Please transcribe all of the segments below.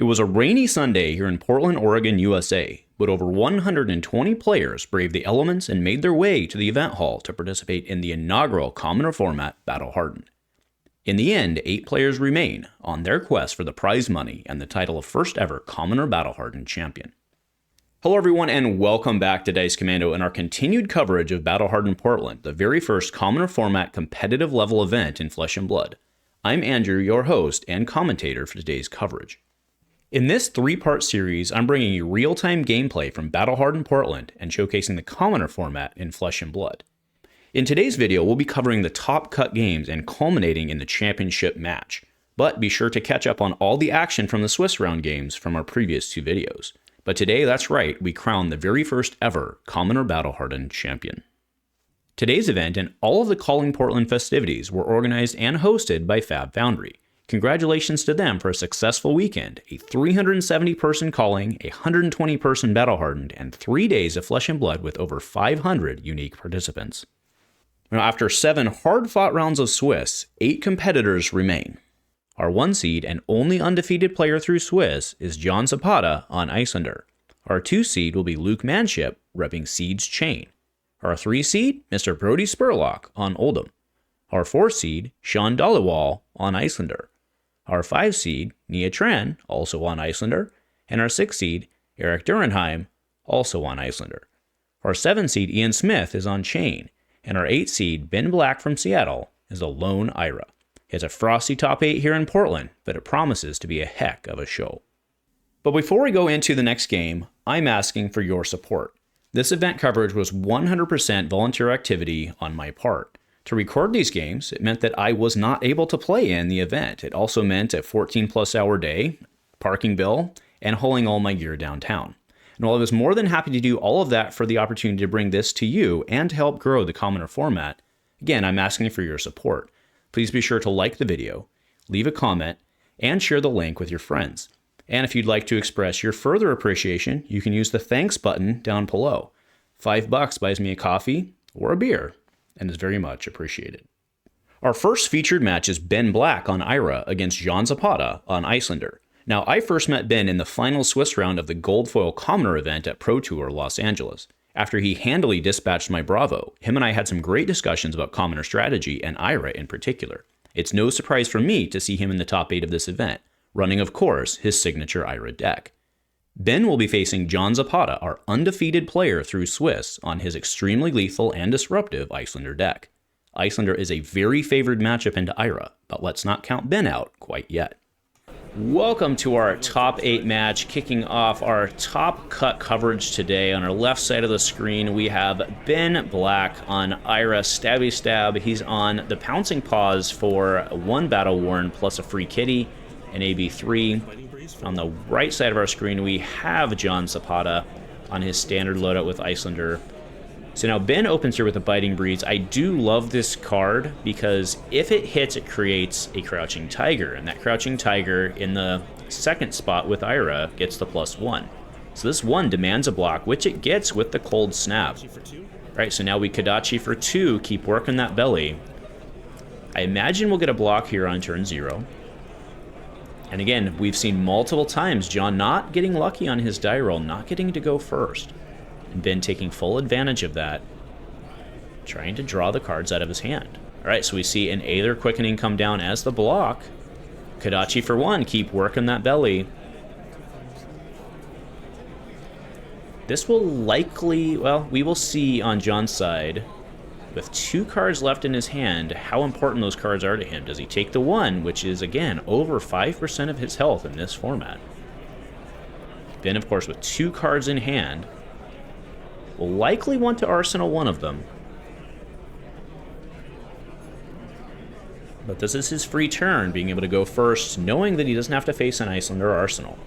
It was a rainy Sunday here in Portland, Oregon, USA, but over 120 players braved the elements and made their way to the event hall to participate in the inaugural Commoner format Battle Hardened. In the end, 8 players remain on their quest for the prize money and the title of first ever Commoner Battle Hardened champion. Hello everyone and welcome back to Dice Commando and our continued coverage of Battle Hardened Portland, the very first Commoner format competitive level event in Flesh and Blood. I'm Andrew, your host and commentator for today's coverage. In this 3-part series, I'm bringing you real-time gameplay from Battle Hardened Portland and showcasing the Commoner format in Flesh and Blood. In today's video, we'll be covering the top cut games and culminating in the championship match, but be sure to catch up on all the action from the Swiss round games from our previous 2 videos. But today, that's right, we crown the very first ever Commoner Battle Hardened champion. Today's event and all of the Calling Portland festivities were organized and hosted by Fab Foundry. Congratulations to them for a successful weekend, a 370-person calling, a 120-person Battle Hardened, and 3 days of Flesh and Blood with over 500 unique participants. Now, after 7 hard-fought rounds of Swiss, 8 competitors remain. Our 1 seed and only undefeated player through Swiss is John Zapata on Icelander. Our 2 seed will be Luke Manship, repping Seed's Chane. Our 3 seed, Mr. Brody Spurlock on Oldhim. Our 4 seed, Sean Dollywall on Icelander. Our 5 seed, Nia Tran, also on Icelander. And our 6 seed, Eric Durenheim, also on Icelander. Our 7 seed, Ian Smith, is on Chane. And our 8 seed, Ben Black from Seattle, is a lone Ira. It's a frosty top 8 here in Portland, but it promises to be a heck of a show. But before we go into the next game, I'm asking for your support. This event coverage was 100% volunteer activity on my part. To record these games, it meant that I was not able to play in the event. It also meant a 14+ hour day, parking bill, and hauling all my gear downtown. And while I was more than happy to do all of that for the opportunity to bring this to you and to help grow the Commoner format, again, I'm asking for your support. Please be sure to like the video, leave a comment, and share the link with your friends. And if you'd like to express your further appreciation, you can use the thanks button down below. $5 buys me a coffee or a beer, and is very much appreciated. Our first featured match is Ben Black on Ira against John Zapata on Icelander. Now, I first met Ben in the final Swiss round of the Gold Foil Commoner event at Pro Tour Los Angeles. After he handily dispatched my Bravo, him and I had some great discussions about Commoner strategy and Ira in particular. It's no surprise for me to see him in the top 8 of this event, running, of course, his signature Ira deck. Ben will be facing John Zapata, our undefeated player through Swiss, on his extremely lethal and disruptive Icelander deck. Icelander is a very favored matchup into Ira, but let's not count Ben out quite yet. Welcome to our top 8 match, kicking off our top cut coverage today. On our left side of the screen, we have Ben Black on Ira Stabby Stab. He's on the Pouncing Paws for 1 Battle Worn plus a free kitty, an AB3. On the right side of our screen, we have John Zapata on his standard loadout with Icelander. So now Ben opens here with the Biting Breeze. I do love this card because if it hits, it creates a Crouching Tiger. And that Crouching Tiger in the second spot with Ira gets the +1. So this 1 demands a block, which it gets with the Cold Snap. Right, so now we Kodachi for 2, keep working that belly. I imagine we'll get a block here on turn 0. And again, we've seen multiple times John not getting lucky on his die roll, not getting to go first. And Ben taking full advantage of that, trying to draw the cards out of his hand. All right, so we see an Aether Quickening come down as the block. Kodachi for 1, keep working that belly. This will likely, well, we will see on John's side, with 2 cards left in his hand, how important those cards are to him. Does he take the 1, which is, again, over 5% of his health in this format? Ben, of course, with 2 cards in hand, will likely want to arsenal one of them. But this is his free turn, being able to go first, knowing that he doesn't have to face an Icelander Arsenal.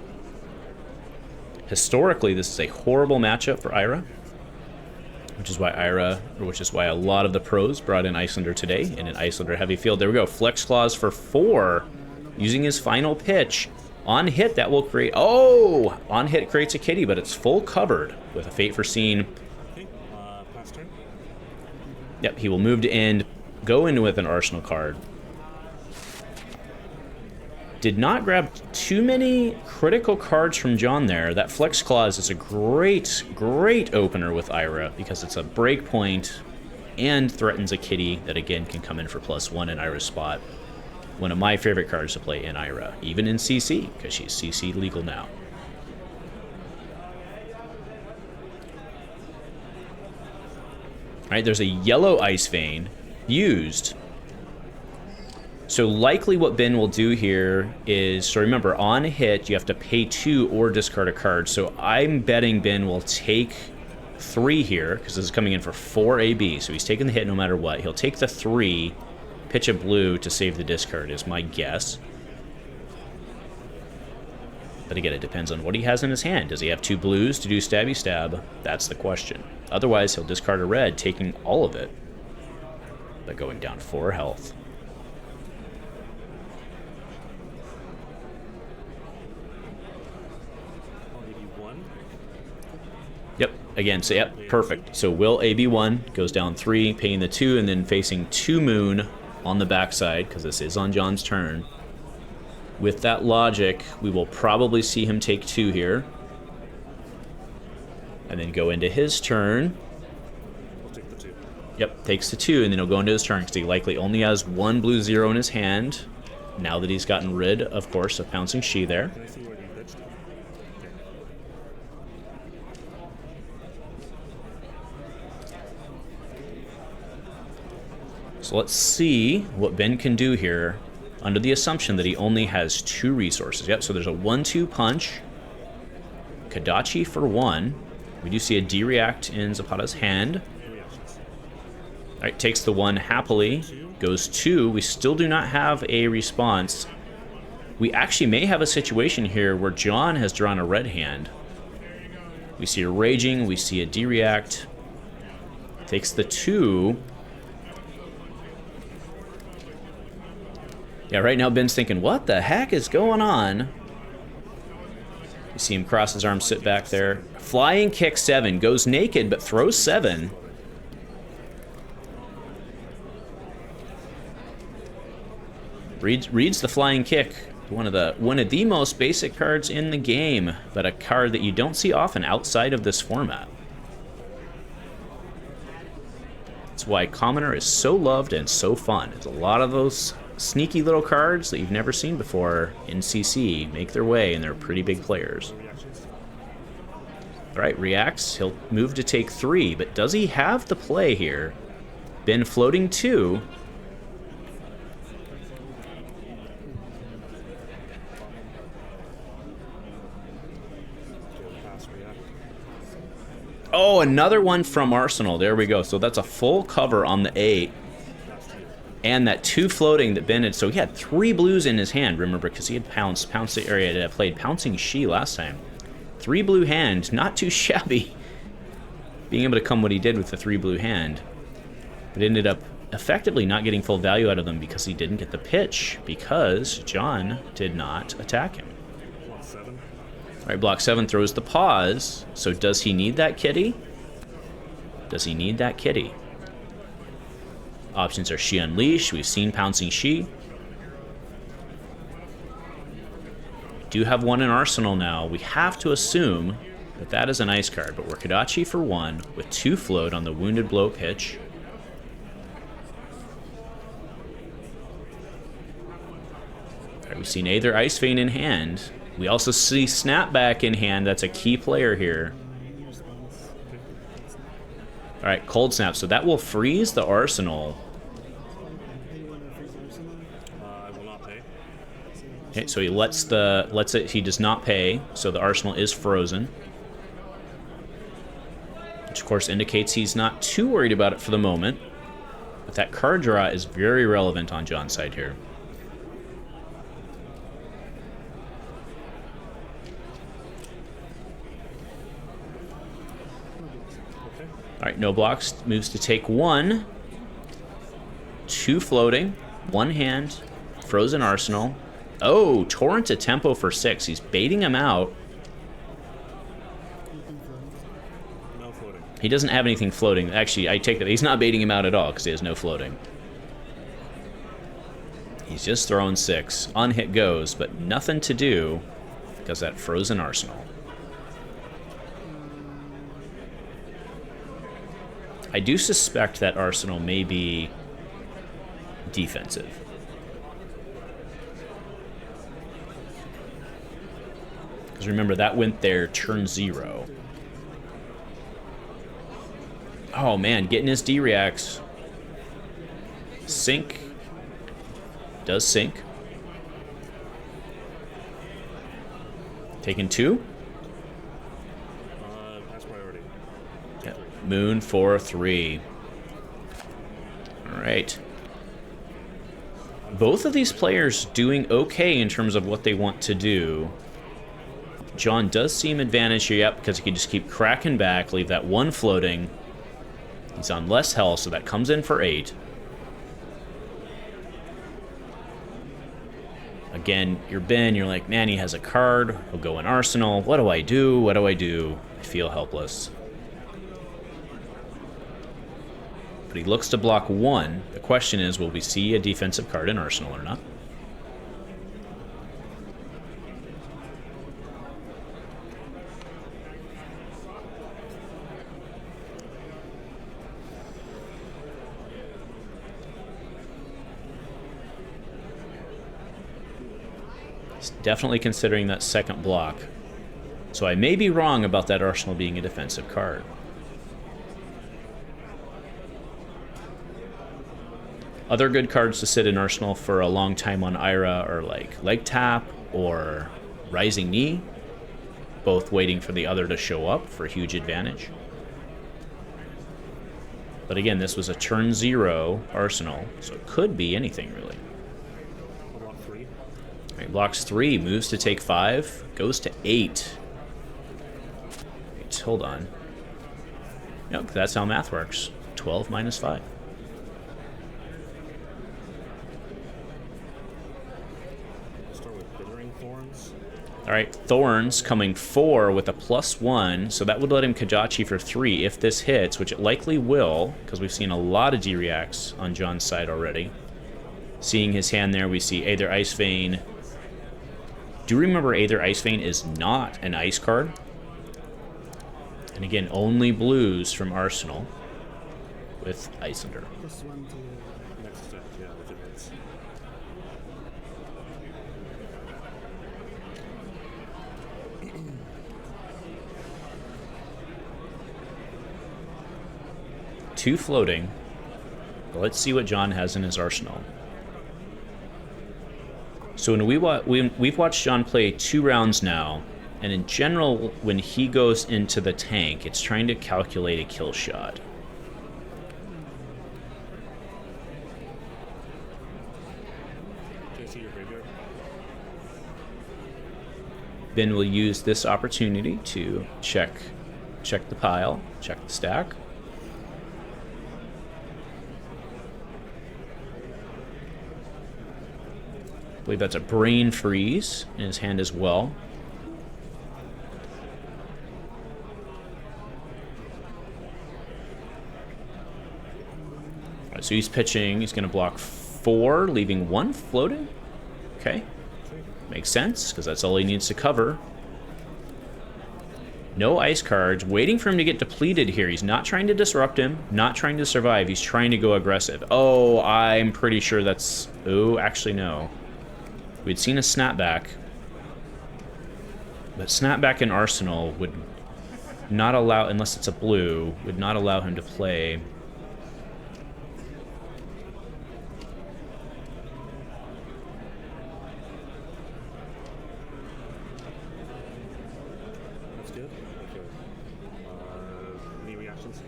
Historically, this is a horrible matchup for Ira, which is why a lot of the pros brought in Icelander today in an Icelander heavy field. There we go, Flex Claws for 4, using his final pitch. On hit, that will create, oh! On hit creates a kitty, but it's full covered with a Fate Foreseen. Yep, he will move to end, go in with an Arsenal card. Did not grab too many critical cards from John there. That Flex Clause is a great, great opener with Aria because it's a breakpoint and threatens a kitty that again can come in for +1 in Aria's spot. One of my favorite cards to play in Aria, even in CC, because she's CC legal now. All right, there's a yellow Ice Vein used. So likely what Ben will do here is, so remember, on a hit, you have to pay 2 or discard a card. So I'm betting Ben will take 3 here, because this is coming in for 4 AB. So he's taking the hit no matter what. He'll take the 3, pitch a blue to save the discard is my guess. But again, it depends on what he has in his hand. Does he have 2 blues to do stabby stab? That's the question. Otherwise, he'll discard a red, taking all of it, but going down 4 health. Yep, again, so yep, perfect. So will AB1 goes down 3, paying the 2, and then facing 2 moon on the backside, because this is on John's turn. With that logic, we will probably see him take 2 here. And then go into his turn. I'll take the 2. Yep, takes the 2, and then he'll go into his turn, because he likely only has 1 blue 0 in his hand. Now that he's gotten rid, of course, of Pouncing She there. Can I see where you pitched? So let's see what Ben can do here under the assumption that he only has 2 resources. Yep, so there's a 1-2 punch. Kadachi for 1. We do see a D-React in Zapata's hand. Alright, takes the 1 happily. Goes 2. We still do not have a response. We actually may have a situation here where John has drawn a red hand. We see a Raging. We see a D-React. Takes the 2. Yeah, right now Ben's thinking, what the heck is going on? You see him cross his arms, sit back there. Flying kick 7, goes naked, but throws 7. Reads the flying kick. One of the most basic cards in the game, but a card that you don't see often outside of this format. That's why Commoner is so loved and so fun. It's a lot of those sneaky little cards that you've never seen before in CC make their way, and they're pretty big players. Alright, reacts. He'll move to take 3, but does he have the play here? Ben floating 2. Oh, another one from Arsenal. There we go. So that's a full cover on the 8. And that 2 floating that Ben had. So he had 3 blues in his hand, remember, because he had pounced the area that played Pouncing She last time. 3 blue hand, not too shabby. Being able to come what he did with the 3 blue hand. But ended up effectively not getting full value out of them because he didn't get the pitch, because John did not attack him. Alright, block 7 throws the pause. So does he need that kitty? Does he need that kitty? Options are She Unleash. We've seen Pouncing She. Do have 1 in Arsenal now. We have to assume that that is an ice card, but we're Kadachi for 1 with 2 float on the Wounded Blow pitch. Alright, we've seen Aether Ice Vein in hand. We also see Snapback in hand. That's a key player here. Alright, Cold Snap. So that will freeze the Arsenal. I will not pay. Okay, so he lets it. He does not pay, so the Arsenal is frozen. Which of course indicates he's not too worried about it for the moment. But that card draw is very relevant on John's side here. Alright, no blocks. Moves to take 1. 2 floating. 1 hand. Frozen Arsenal. Oh, Torrent to Tempo for 6. He's baiting him out. No floating. He doesn't have anything floating. Actually, I take that. He's not baiting him out at all because he has no floating. He's just throwing 6. On hit goes, but nothing to do because that frozen arsenal. I do suspect that arsenal may be defensive. Because remember, that went there turn 0. Oh man, getting his D-reacts. Sync. Does sync. Taking 2. Pass priority. Yep. Moon 4-3. All right. Both of these players doing okay in terms of what they want to do. John does seem advantaged here, yep, because he can just keep cracking back, leave that 1 floating. He's on less health, so that comes in for 8. Again, you're Ben, you're like, man, he has a card. He'll go in Arsenal. What do I do? What do I do? I feel helpless. But he looks to block 1. The question is, will we see a defensive card in Arsenal or not? Definitely considering that second block. So I may be wrong about that Arsenal being a defensive card. Other good cards to sit in Arsenal for a long time on Ira are like Leg Tap or Rising Knee, both waiting for the other to show up for a huge advantage. But again, this was a turn 0 Arsenal, so it could be anything really. Block 3. Right, blocks 3, moves to take 5, goes to 8. Wait, hold on. Nope, that's how math works. 12 minus 5. Start with Bittering Thorns. Alright, Thorns coming 4 with a +1, so that would let him Kajachi for 3 if this hits, which it likely will, because we've seen a lot of D-reacts on John's side already. Seeing his hand there, we see Aether Ice Vein. Do remember Aether Ice Vein is not an ice card. And again, only blues from Arsenal with Ice Under. Next step, yeah, legit. 2 floating. Let's see what John has in his arsenal. So we've watched John play 2 rounds now, and in general, when he goes into the tank, it's trying to calculate a kill shot. Can I see your graveyard? Ben will use this opportunity to check the pile, check the stack. I believe that's a Brain Freeze in his hand as well. All right, so he's pitching. He's going to block 4, leaving 1 floating. Okay. Makes sense, because that's all he needs to cover. No ice cards. Waiting for him to get depleted here. He's not trying to disrupt him. Not trying to survive. He's trying to go aggressive. Oh, I'm pretty sure that's... Oh, actually, no. We'd seen a snapback. But snapback in Arsenal would not allow, unless it's a blue, would not allow him to play. That's good. Okay. Any reactions?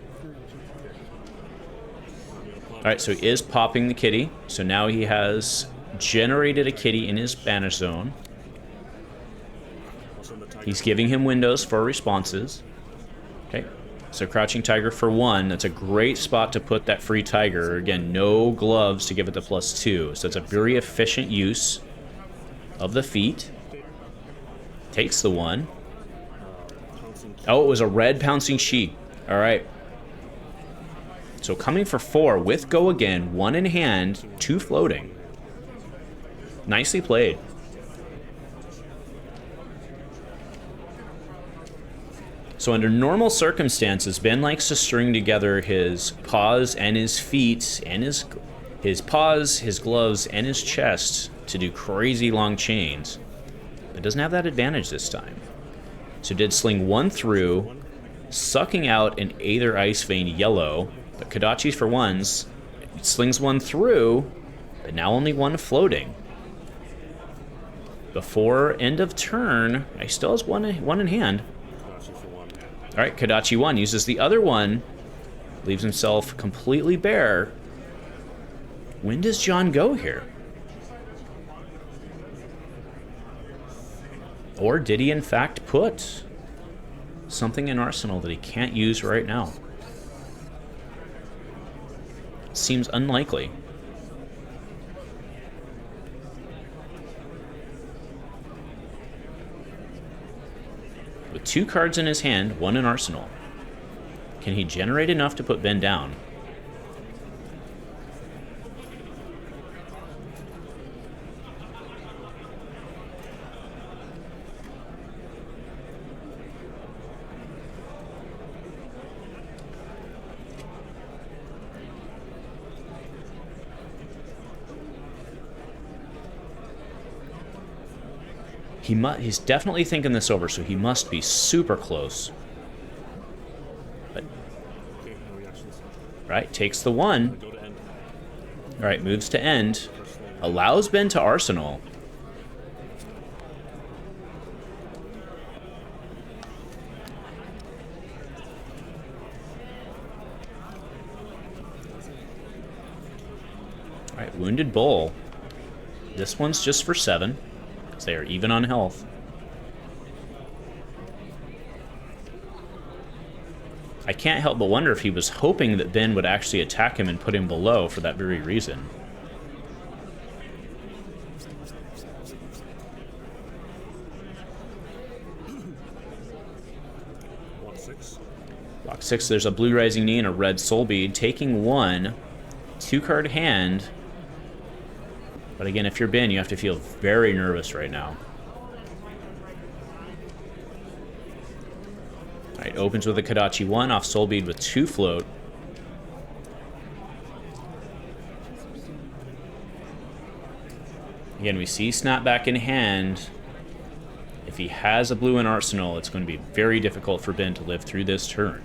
Alright, so he is popping the kitty. So now he has generated a kitty in his banish zone. He's giving him windows for responses. Okay, so Crouching Tiger for 1. That's a great spot to put that free tiger. Again, no gloves to give it the +2. So it's a very efficient use of the feat. Takes the 1. Oh, it was a red Pouncing She. Alright. So coming for 4 with Go Again, 1 in hand, 2 floating. Nicely played. So under normal circumstances, Ben likes to string together his paws and his feet and his paws, his gloves, and his chest to do crazy long chains. But doesn't have that advantage this time. So did sling one through, sucking out an Aether Ice Vein yellow, but Kodachi's for ones. Slings one through, but now only one floating. Before end of turn, he still has one in hand. All right, Kodachi 1 uses the other one, leaves himself completely bare. When does John go here? Or did he in fact put something in Arsenal that he can't use right now? Seems unlikely. With 2 cards in his hand, 1 in Arsenal. Can he generate enough to put Ben down? He's definitely thinking this over, so he must be super close. But, right, takes the 1. All right, moves to end. Allows Ben to Arsenal. All right, Wounded Bull. This one's just for 7. They are even on health. I can't help but wonder if he was hoping that Ben would actually attack him and put him below for that very reason. Block 6, there's a blue Rising Knee and a red Soul Bead. Taking 1, 2-card hand. But again, if you're Ben, you have to feel very nervous right now. All right, opens with a Kodachi 1 off Soul Bead with 2 float. Again, we see Snapback in hand. If he has a blue in Arsenal, it's going to be very difficult for Ben to live through this turn.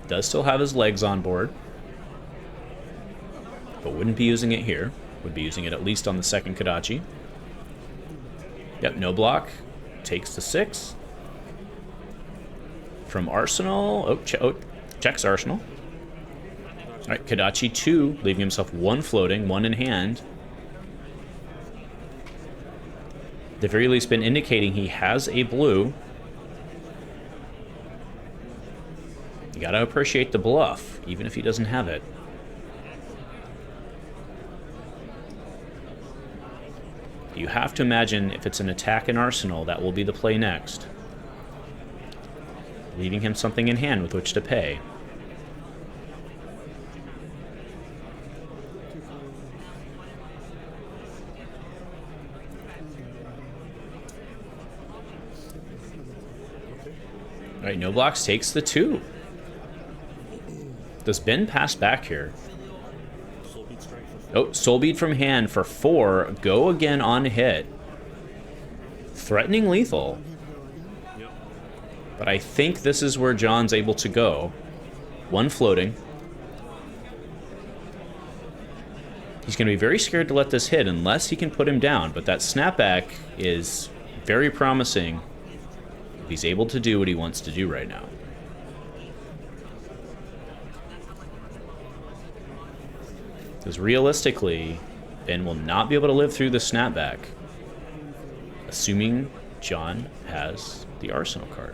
Does still have his legs on board, but wouldn't be using it here. Would be using it at least on the second Kodachi. Yep, no block. Takes the 6. From Arsenal, checks Arsenal. All right, Kodachi 2, leaving himself 1 floating, 1 in hand. At the very least, been indicating he has a blue. You gotta appreciate the bluff, even if he doesn't have it. You have to imagine if it's an attack in Arsenal, that will be the play next. Leaving him something in hand with which to pay. All right, no blocks, takes the 2. Does Ben pass back here? Oh, Soul Bead from hand for 4. Go again on hit. Threatening lethal. But I think this is where John's able to go. 1 floating. He's going to be very scared to let this hit unless he can put him down. But that snapback is very promising if he's able to do what he wants to do right now. Because realistically, Ben will not be able to live through the snapback, assuming John has the Arsenal card.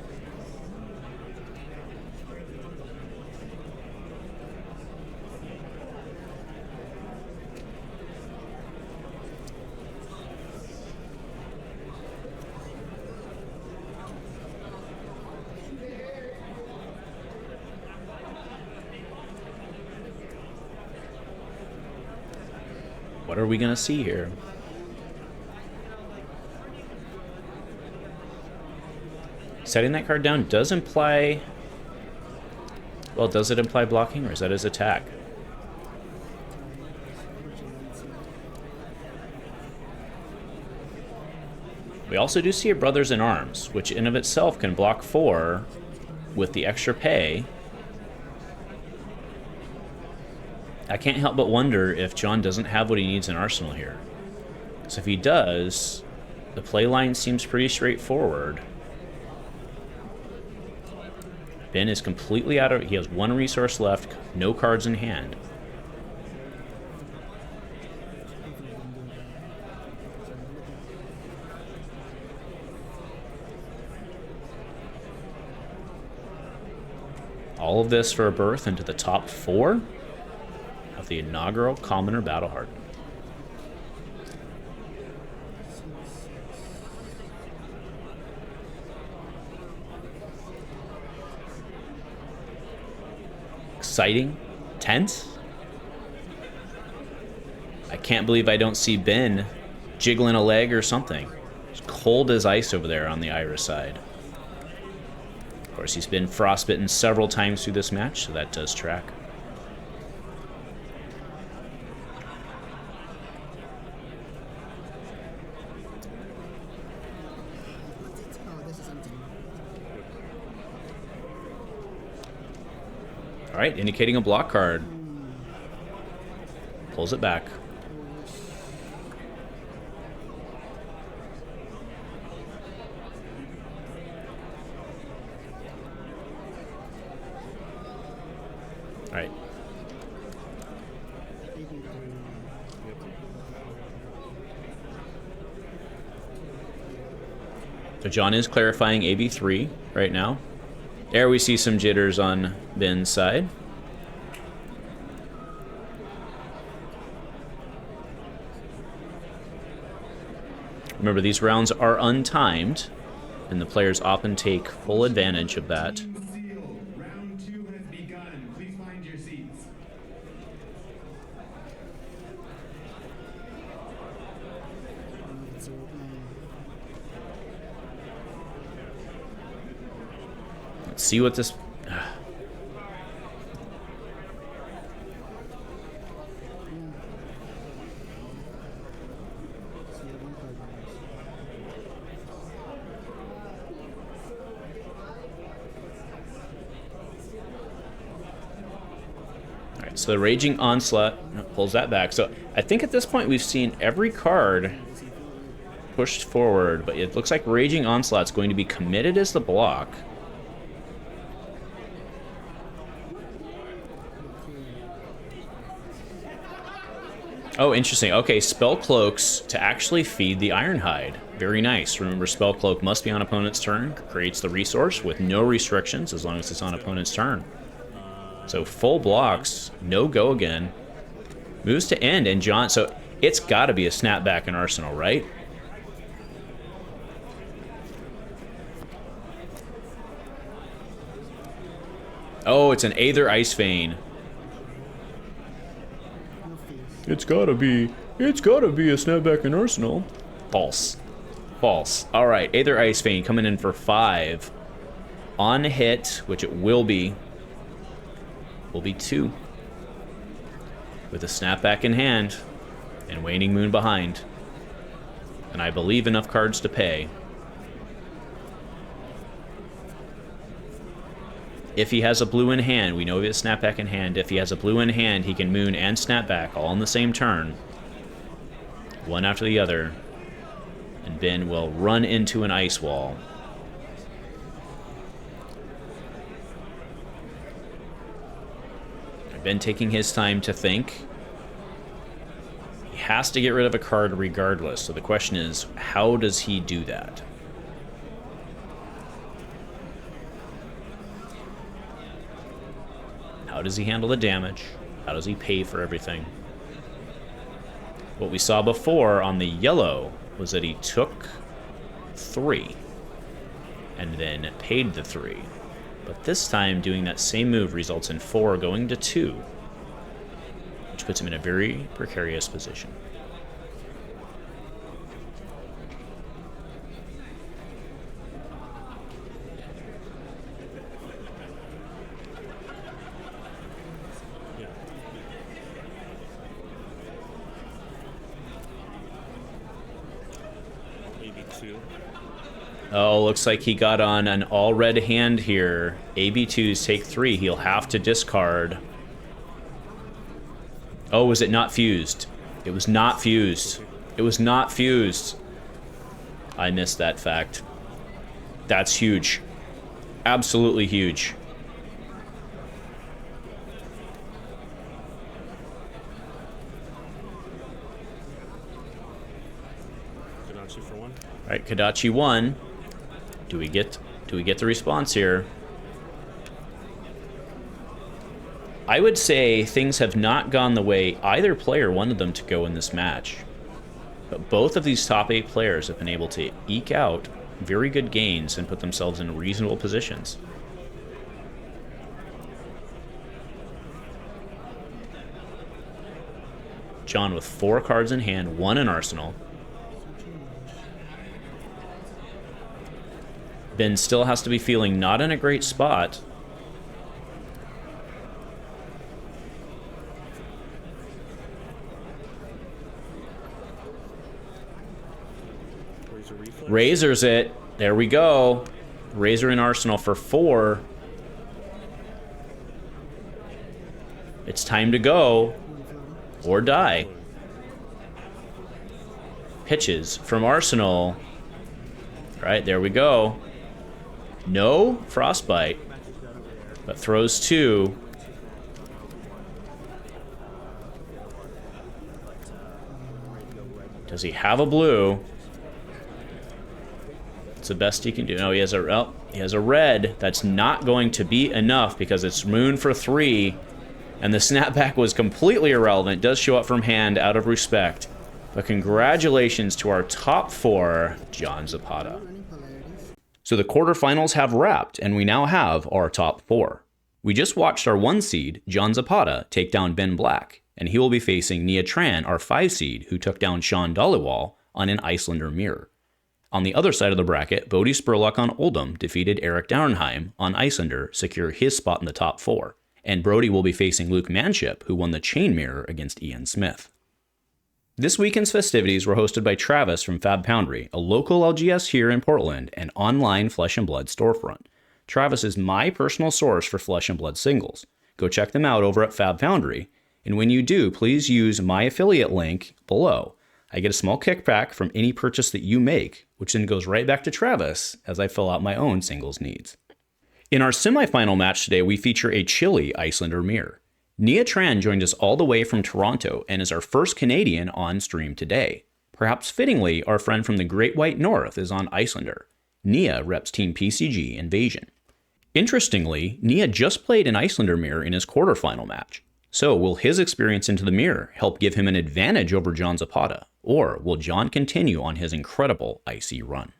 What are we going to see here? Setting that card down does imply... Well, does it imply blocking, or is that his attack? We also do see a Brothers in Arms, which in of itself can block 4 with the extra pay. I can't help but wonder if John doesn't have what he needs in Arsenal here. So if he does, the play line seems pretty straightforward. Ben is completely out of... He has 1 resource left, no cards in hand. All of this for a berth into the top 4 of the inaugural Commoner Battle Hardened. Exciting, tense. I can't believe I don't see Ben jiggling a leg or something. It's cold as ice over there on the Iris side. Of course, he's been frostbitten several times through this match, so that does track. All right, indicating a block card. Pulls it back. All right. So John is clarifying AB3 right now. There we see some jitters on Ben's side. Remember, these rounds are untimed, and the players often take full advantage of that. Round 2 has begun. Please find your seats. Let's see what this... So the Raging Onslaught pulls that back. So I think at this point we've seen every card pushed forward, but it looks like Raging Onslaught's going to be committed as the block. Oh, interesting. Okay, Spell Cloaks to actually feed the Ironhide. Very nice. Remember, Spell Cloak must be on opponent's turn. Creates the resource with no restrictions as long as it's on opponent's turn. So full blocks, no go again. Moves to end, and John, so it's got to be a snapback in Arsenal, right? Oh, it's an Aether Ice Vein. It's gotta be a snapback in Arsenal. False. False. All right, Aether Ice Vein coming in for 5. On hit, which it will be 2. With a snapback in hand and Waning Moon behind. And I believe enough cards to pay. If he has a blue in hand, we know he has snapback in hand. If he has a blue in hand, he can moon and snapback all in the same turn. One after the other. And Ben will run into an ice wall. Ben taking his time to think. He has to get rid of a card regardless. So the question is, how does he do that? How does he handle the damage? How does he pay for everything? What we saw before on the yellow was that he took 3 and then paid the 3. But this time, doing that same move results in 4 going to 2, which puts him in a very precarious position. 2. Oh, looks like he got on an all red hand here. AB2s take 3. He'll have to discard. Oh, was it not fused? It was not fused. It was not fused. I missed that fact. That's huge. Absolutely huge. Kadachi for 1. All right, Kadachi 1. Do we get the response here? I would say things have not gone the way either player wanted them to go in this match. But both of these top 8 players have been able to eke out very good gains and put themselves in reasonable positions. John with 4 cards in hand, 1 in arsenal. Ben still has to be feeling not in a great spot. Razor's it. There we go. Razor in arsenal for 4. It's time to go. Or die. Pitches from arsenal. All right, there we go. No frostbite, but throws 2. Does he have a blue? It's the best he can do. No, he has a red. That's not going to be enough because it's moon for 3, and the snapback was completely irrelevant. It does show up from hand out of respect. But congratulations to our top 4, John Zapata. So the quarterfinals have wrapped, and we now have our top 4. We just watched our 1 seed, John Zapata, take down Ben Black, and he will be facing Nia Tran, our 5 seed, who took down Sean Dollywall on an Icelander mirror. On the other side of the bracket, Bodhi Spurlock on Oldhim defeated Eric Dauernheim on Icelander, secure his spot in the top 4, and Brody will be facing Luke Manship, who won the Chane mirror against Ian Smith. This weekend's festivities were hosted by Travis from Fab Foundry, a local LGS here in Portland and online Flesh and Blood storefront. Travis is my personal source for Flesh and Blood singles. Go check them out over at Fab Foundry, and when you do, please use my affiliate link below. I get a small kickback from any purchase that you make, which then goes right back to Travis as I fill out my own singles needs. In our semifinal match today, we feature a chilly Icelander mirror. Nia Tran joined us all the way from Toronto and is our first Canadian on stream today. Perhaps fittingly, our friend from the Great White North is on Icelander. Nia reps Team PCG Invasion. Interestingly, Nia just played an Icelander mirror in his quarterfinal match. So will his experience into the mirror help give him an advantage over John Zapata, or will John continue on his incredible IC run?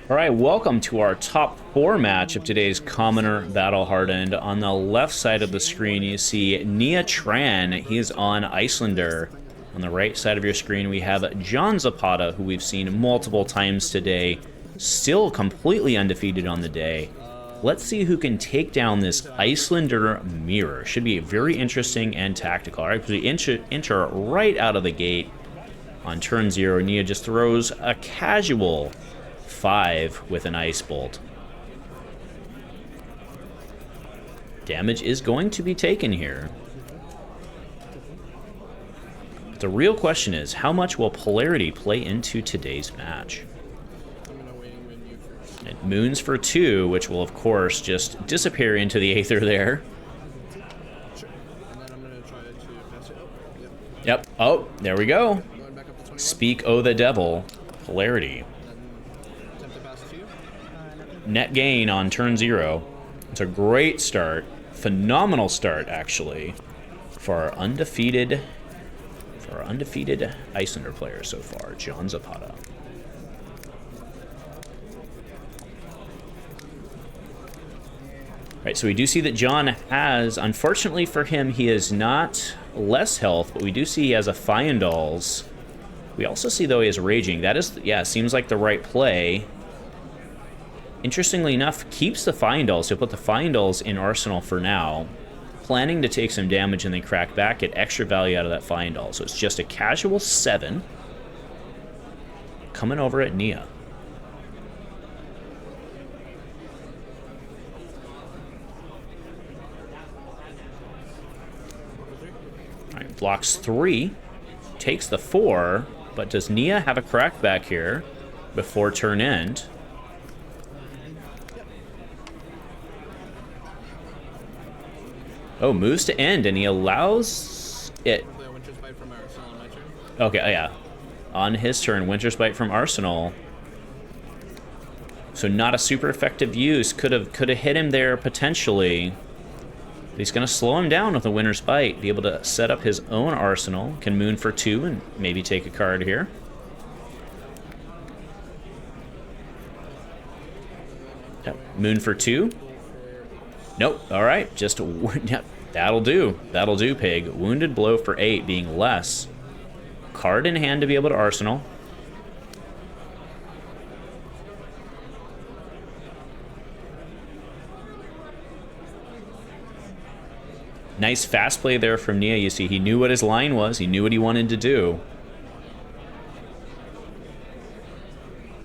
All right, welcome to our top 4 match of today's Commoner Battle Hardened. On the left side of the screen, you see Nia Tran. He's on Icelander. On the right side of your screen, we have John Zapata, who we've seen multiple times today, still completely undefeated on the day. Let's see who can take down this Icelander mirror. Should be very interesting and tactical. All right, we enter right out of the gate. On turn 0, Nia just throws a casual 5 with an Ice Bolt. Damage is going to be taken here. But the real question is, how much will polarity play into today's match? It moons for 2, which will of course just disappear into the aether there. Yep. Oh, there we go. Speak, oh the devil. Polarity. Net gain on turn 0. It's a great start. Phenomenal start, actually, for our undefeated Icelander player so far, John Zapata. Right, so we do see that John has, unfortunately for him, he is not less health, but we do see he has a Fyendal's. We also see, though, he is Raging. That is, yeah, seems like the right play. Interestingly enough, keeps the Fyendal's. He'll put the Fyendal's in Arsenal for now, planning to take some damage and then crack back, get extra value out of that Fyendal. So it's just a casual 7 coming over at Nia. Blocks 3, takes the 4, but does Nia have a crackback here before turn end? Oh, moves to end, and he allows it. Okay, yeah. On his turn, Winter's Bite from Arsenal. So not a super effective use. Could have hit him there potentially. He's going to slow him down with a Winter's Bite. Be able to set up his own Arsenal. Can Moon for 2 and maybe take a card here. Yep. Moon for 2. Nope. All right. Just yep. That'll do. That'll do, Pig. Wounded Blow for 8 being less. Card in hand to be able to Arsenal. Nice fast play there from Nia. You see, he knew what his line was. He knew what he wanted to do.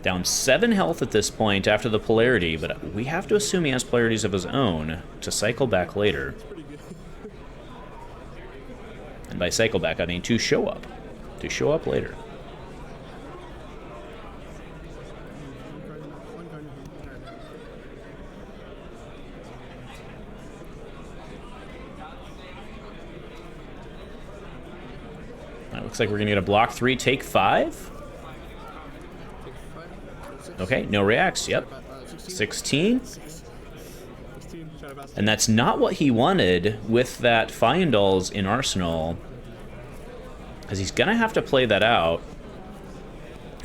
Down 7 health at this point after the polarity, but we have to assume he has polarities of his own to cycle back later. And by cycle back, I mean to show up. To show up later. Looks like we're going to get a block 3, take 5. Okay, no reacts. Yep. 16. And that's not what he wanted with that Fyendal's in Arsenal. Because he's going to have to play that out.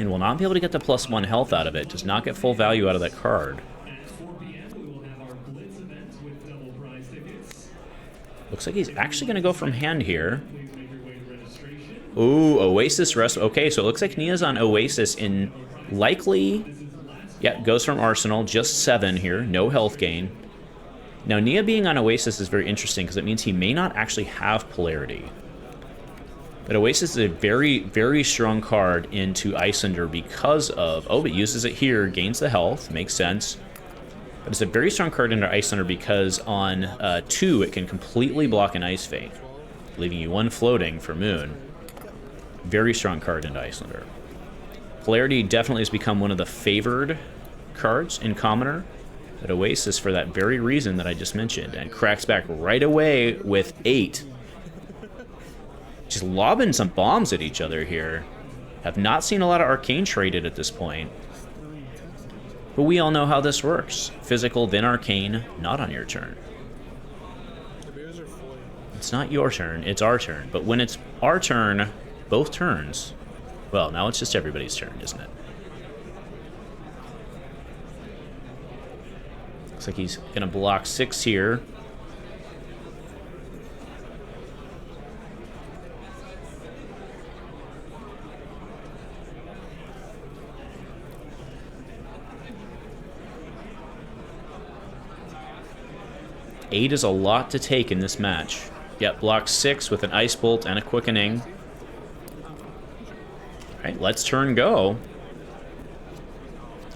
And will not be able to get the +1 health out of it. Does not get full value out of that card. Looks like he's actually going to go from hand here. Ooh, Oasis Rest. Okay, so it looks like Nia's on Oasis in likely... Yeah, goes from Arsenal, just 7 here, no health gain. Now, Nia being on Oasis is very interesting because it means he may not actually have polarity. But Oasis is a very, very strong card into Iyslander because of... Oh, it uses it here, gains the health, makes sense. But it's a very strong card into Iyslander because on 2, it can completely block an Ice Fate, leaving you 1 floating for Moon. Very strong card into Iyslander. Polarity definitely has become one of the favored cards in Commoner. But Oasis, for that very reason that I just mentioned, and cracks back right away with 8. Just lobbing some bombs at each other here. Have not seen a lot of Arcane traded at this point. But we all know how this works. Physical, then Arcane, not on your turn. It's not your turn, it's our turn. But when it's our turn... Both turns. Well, now it's just everybody's turn, isn't it? Looks like he's going to block 6 here. Eight is a lot to take in this match. Yep, block 6 with an Ice Bolt and a Quickening. Alright, let's turn go.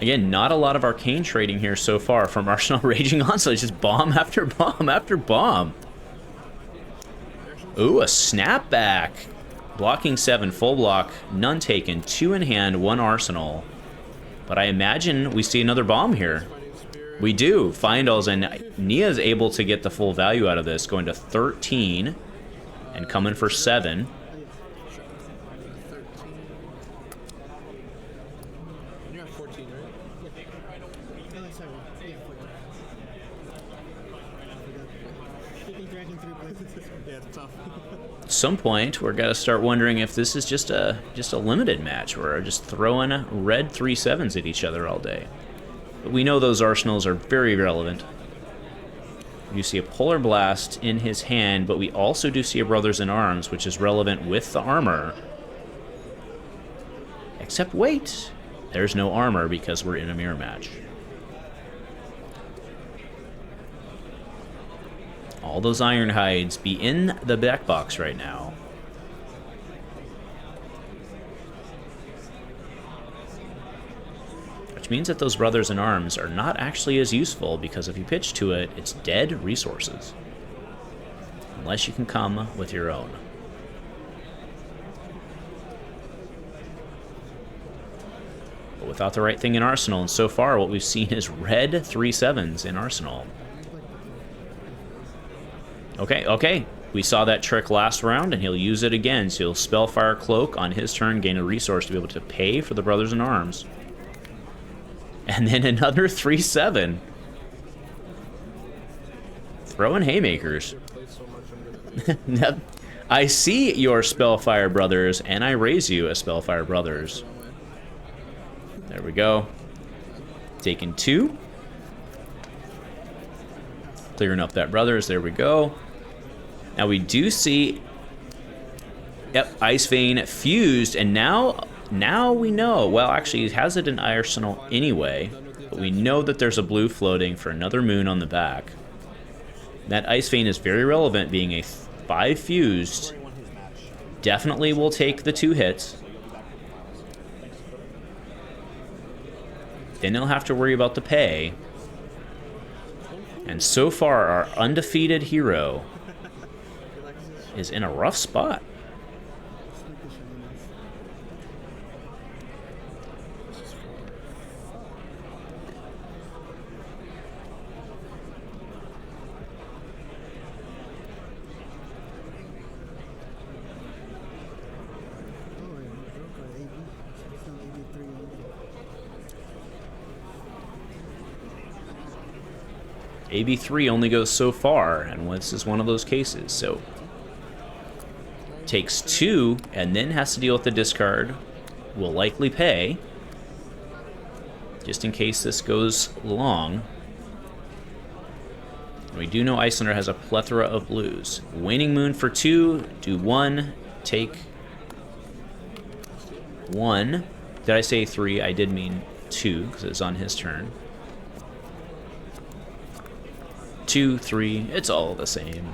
Again, not a lot of Arcane trading here so far from Arsenal Raging Onslaught. It's just bomb after bomb after bomb. Ooh, a snapback. Blocking 7, full block, none taken, 2 in hand, 1 Arsenal. But I imagine we see another bomb here. We do. Fyendal's, and Nia's able to get the full value out of this, going to 13 and coming for 7. At some point, we're gonna start wondering if this is just a limited match where we're just throwing red 3/7s at each other all day. But we know those arsenals are very relevant. You see a Polar Blast in his hand, but we also do see a Brothers in Arms, which is relevant with the armor. Except wait, there's no armor because we're in a mirror match. All those Iron Hides be in the back box right now. Which means that those Brothers in Arms are not actually as useful because if you pitch to it, it's dead resources. Unless you can come with your own. but without the right thing in Arsenal. And so far, what we've seen is red 3/7s in Arsenal. Okay, okay. We saw that trick last round, and he'll use it again. So he'll Spellfire Cloak on his turn, gain a resource to be able to pay for the Brothers in Arms. And then another 3/7. Throwing haymakers. I see your Spellfire Brothers, and I raise you as Spellfire Brothers. There we go. Taking 2. Clearing up that Brothers. There we go. Now we do see, yep, Ice Vein fused, and now we know, well, actually he has it in Arsenal anyway, but we know that there's a blue floating for another moon on the back. That Ice Vein is very relevant, being a 5 fused. Definitely will take the 2 hits. Then he'll have to worry about the pay. And so far, our undefeated hero is in a rough spot. AB3 only goes so far, and this is one of those cases, so takes 2 and then has to deal with the discard. Will likely pay, just in case this goes long. We do know Icelander has a plethora of blues. Waning Moon for 2, do 1, take 1. Did I say 3? I did mean 2, because it's on his turn. 2, 3, it's all the same.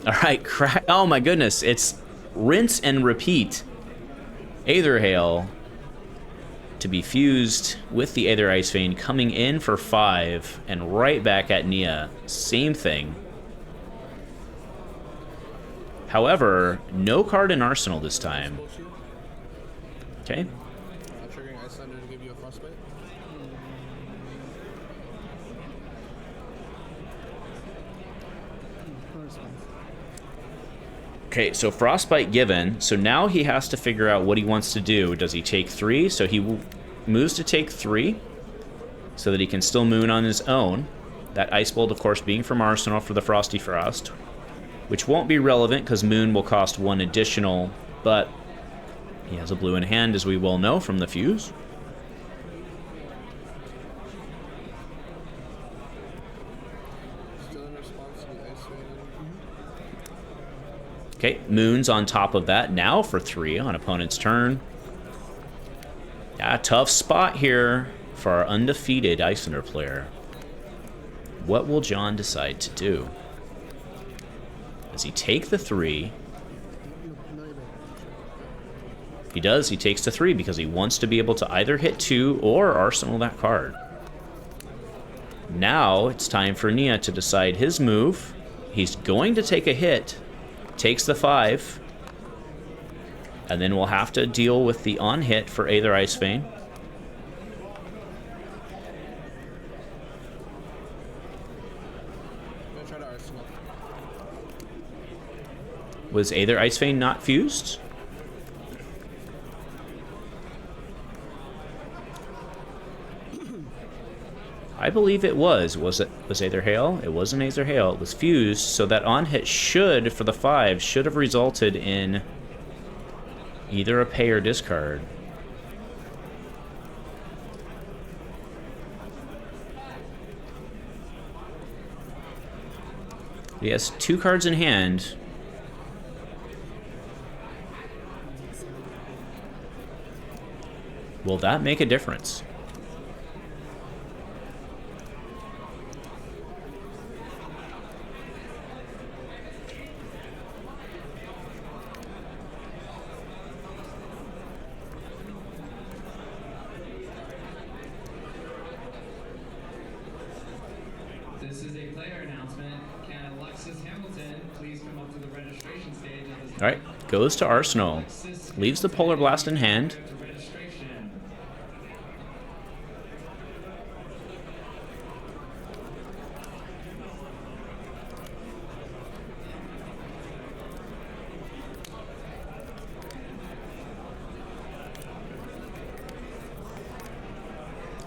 All right, crack. Oh my goodness, it's rinse and repeat. Aether Hail to be fused with the Aether Ice Vein, coming in for 5 and right back at Nia. Same thing. However, no card in Arsenal this time. Okay. Triggering Icelander to give you a frostbite. Okay, so Frostbite given. So now he has to figure out what he wants to do. Does he take 3? So he moves to take 3 so that he can still moon on his own. That Ice Bolt, of course, being from Arsenal for the Frosty Frost, which won't be relevant because moon will cost 1 additional, but he has a blue in hand, as we well know from the fuse. Still in response to the Ice Vein. Okay, moon's on top of that now for 3 on opponent's turn. Yeah, tough spot here for our undefeated Icelander player. What will John decide to do? Does he take the 3? He does. He takes the 3 because he wants to be able to either hit 2 or arsenal that card. Now it's time for Nia to decide his move. He's going to take a hit. Takes the 5. And then we'll have to deal with the on hit for Aether Ice Vein. I'm gonna try to arsenal. Was Aether Ice Vein not fused? I believe it was. Was Aether Hail? It wasn't Aether Hail. It was fused, so that on hit should, for the 5, should have resulted in either a pay or discard. He has 2 cards in hand. Will that make a difference? This is a player announcement. Can a Alright, goes to Arsenal. Leaves the Polar Blast in hand.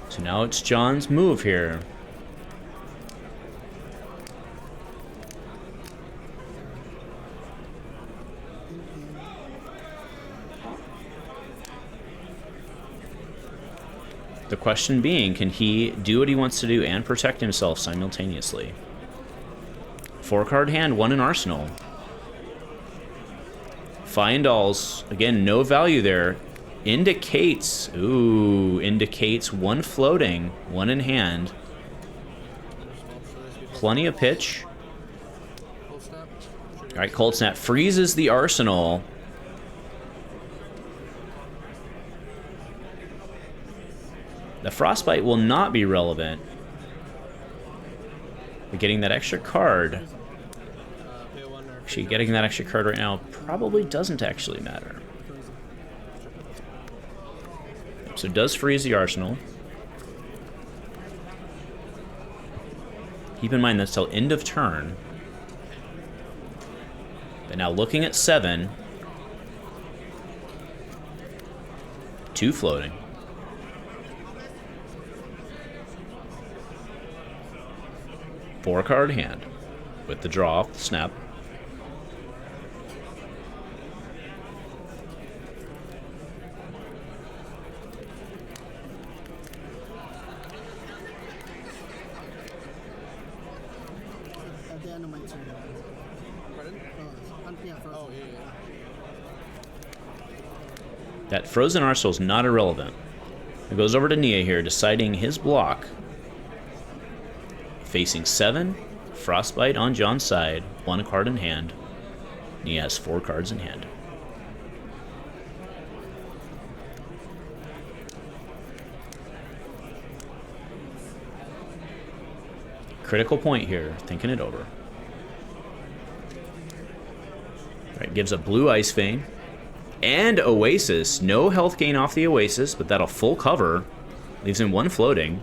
So now it's John's move here. The question being, can he do what he wants to do and protect himself simultaneously? 4-card hand, 1 in Arsenal. Findalls, again, no value there. Indicates, indicates 1 floating, 1 in hand. Plenty of pitch. Alright, Cold Snap freezes the Arsenal. The Frostbite will not be relevant. But getting that extra card, actually getting that extra card right now probably doesn't actually matter. So it does freeze the Arsenal. Keep in mind that's till end of turn. But now looking at 7. 2 floating. Four-card hand with the draw off the snap. That frozen Arsenal is not irrelevant. It goes over to Nia here, deciding his block. Facing 7, Frostbite on John's side, 1 card in hand. Nia has 4 cards in hand. Critical point here, thinking it over. Alright, gives a blue Ice Vein. And Oasis. No health gain off the Oasis, but that'll full cover. Leaves him 1 floating.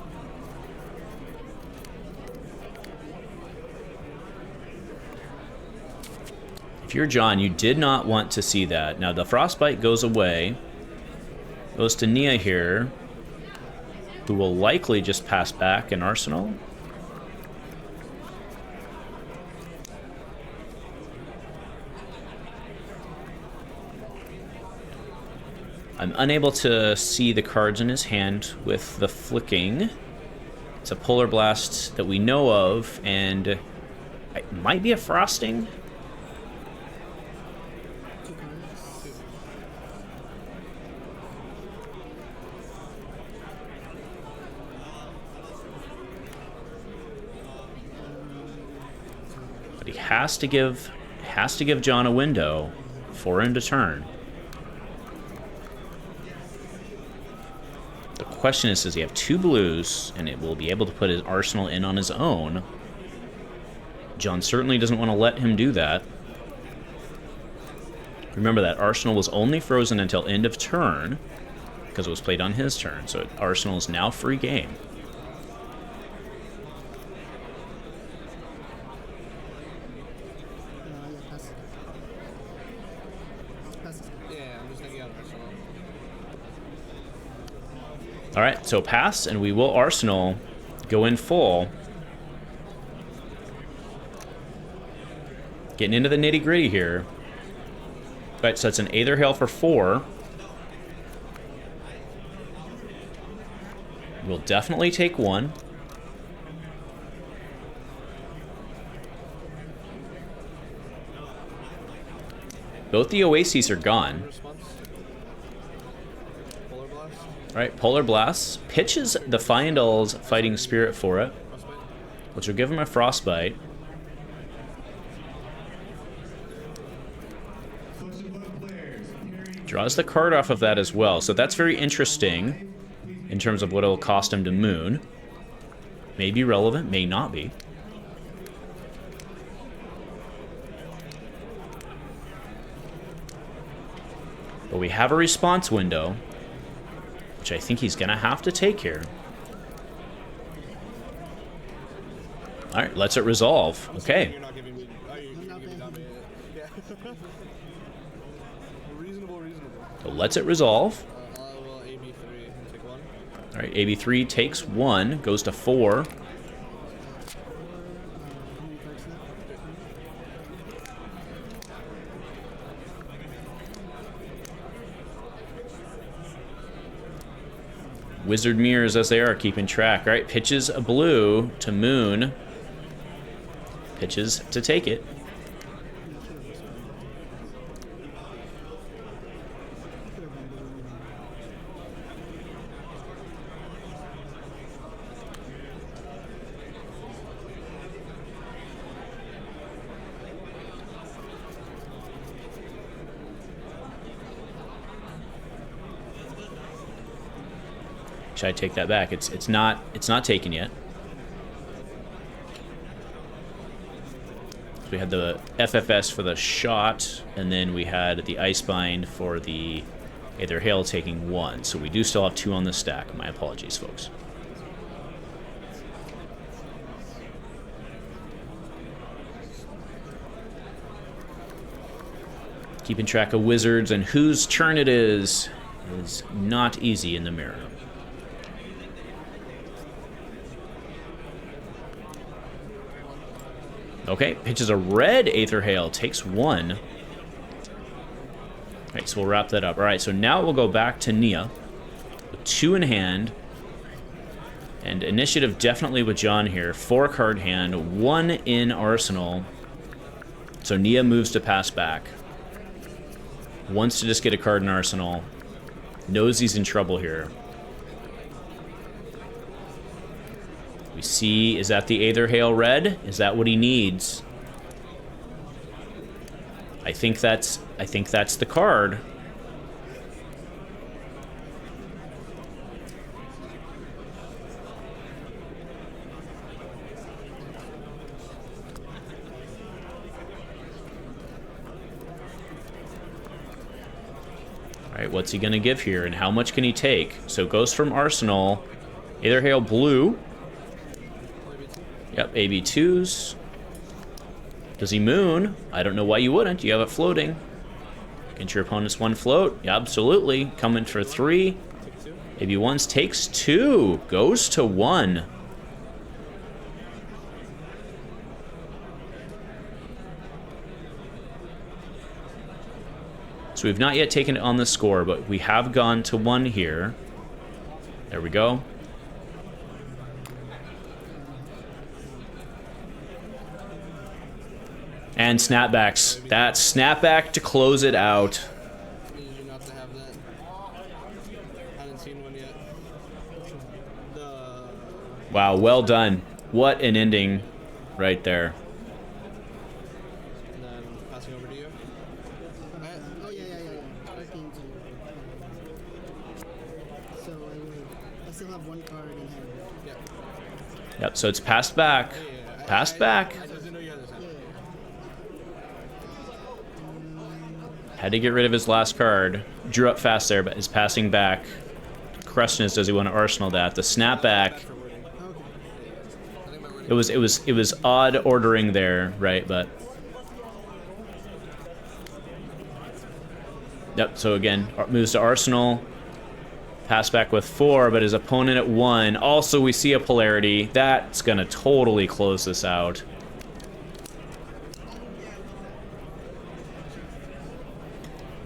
If you're John, you did not want to see that. Now the Frostbite goes away. Goes to Nia here, who will likely just pass back an Arsenal. I'm unable to see the cards in his hand with the flicking. It's a Polar Blast that we know of, and it might be a Frosting. But he has to give John a window for him to turn. The question is, does he have 2 blues, and it will be able to put his Arsenal in on his own? John certainly doesn't want to let him do that. Remember that Arsenal was only frozen until end of turn, because it was played on his turn, so Arsenal is now free game. Alright, so pass, and we will Arsenal go in full. Getting into the nitty-gritty here. Alright, so it's an Aether Hail for 4. We'll definitely take 1. Both the Oases are gone. Alright, Polar Blast pitches the Findall's Fighting Spirit for it, which will give him a Frostbite. Draws the card off of that as well, so that's very interesting in terms of what it'll cost him to Moon. May be relevant, may not be. But we have a response window, which I think he's going to have to take here. All right, lets it resolve. Okay. You're not giving me. Oh, you're giving me dominate. Yeah. Reasonable. So lets it resolve. I will AB3 and take one. All right, AB3 takes 1, goes to 4. Wizard mirrors as they are keeping track. All right, pitches a blue to Moon. Pitches to take it. Should I take that back? It's not taken yet. So we had the FFS for the shot, and then we had the Icebind for the Aether Hail taking 1. So we do still have 2 on the stack. My apologies, folks. Keeping track of wizards and whose turn it is not easy in the mirror. Okay, pitches a red Aether Hail, takes 1. All right, so we'll wrap that up. All right, so now we'll go back to Nia with 2 in hand. And initiative definitely with John here. 4 card hand, 1 in arsenal. So Nia moves to pass back. Wants to just get a card in arsenal. Knows he's in trouble here. We see, is that the Aether Hail red? Is that what he needs? I think that's the card. All right, what's he gonna give here, and how much can he take? So it goes from arsenal, Aether Hail blue. Yep, AB2s. Does he moon? I don't know why you wouldn't. You have it floating. Get your opponent's 1 float. Yeah, absolutely. Coming for 3. AB1s takes 2. Goes to 1. So we've not yet taken it on the score, but we have gone to 1 here. There we go. And snapbacks. That snapback to close it out. Need you not to have that. Haven't seen one yet. Wow, well done. What an ending right there. And then passing over to you. Oh yeah. Arcane too. So I still have 1 card in hand. Yep. Yep, so it's passed back. Passed back. I didn't know you had this hand. Had to get rid of his last card. Drew up fast there, but is passing back. Question is, does he want to arsenal that? The snapback. It was odd ordering there, right? But yep. So again, moves to arsenal. Pass back with 4, but his opponent at 1. Also, we see a polarity. That's gonna totally close this out.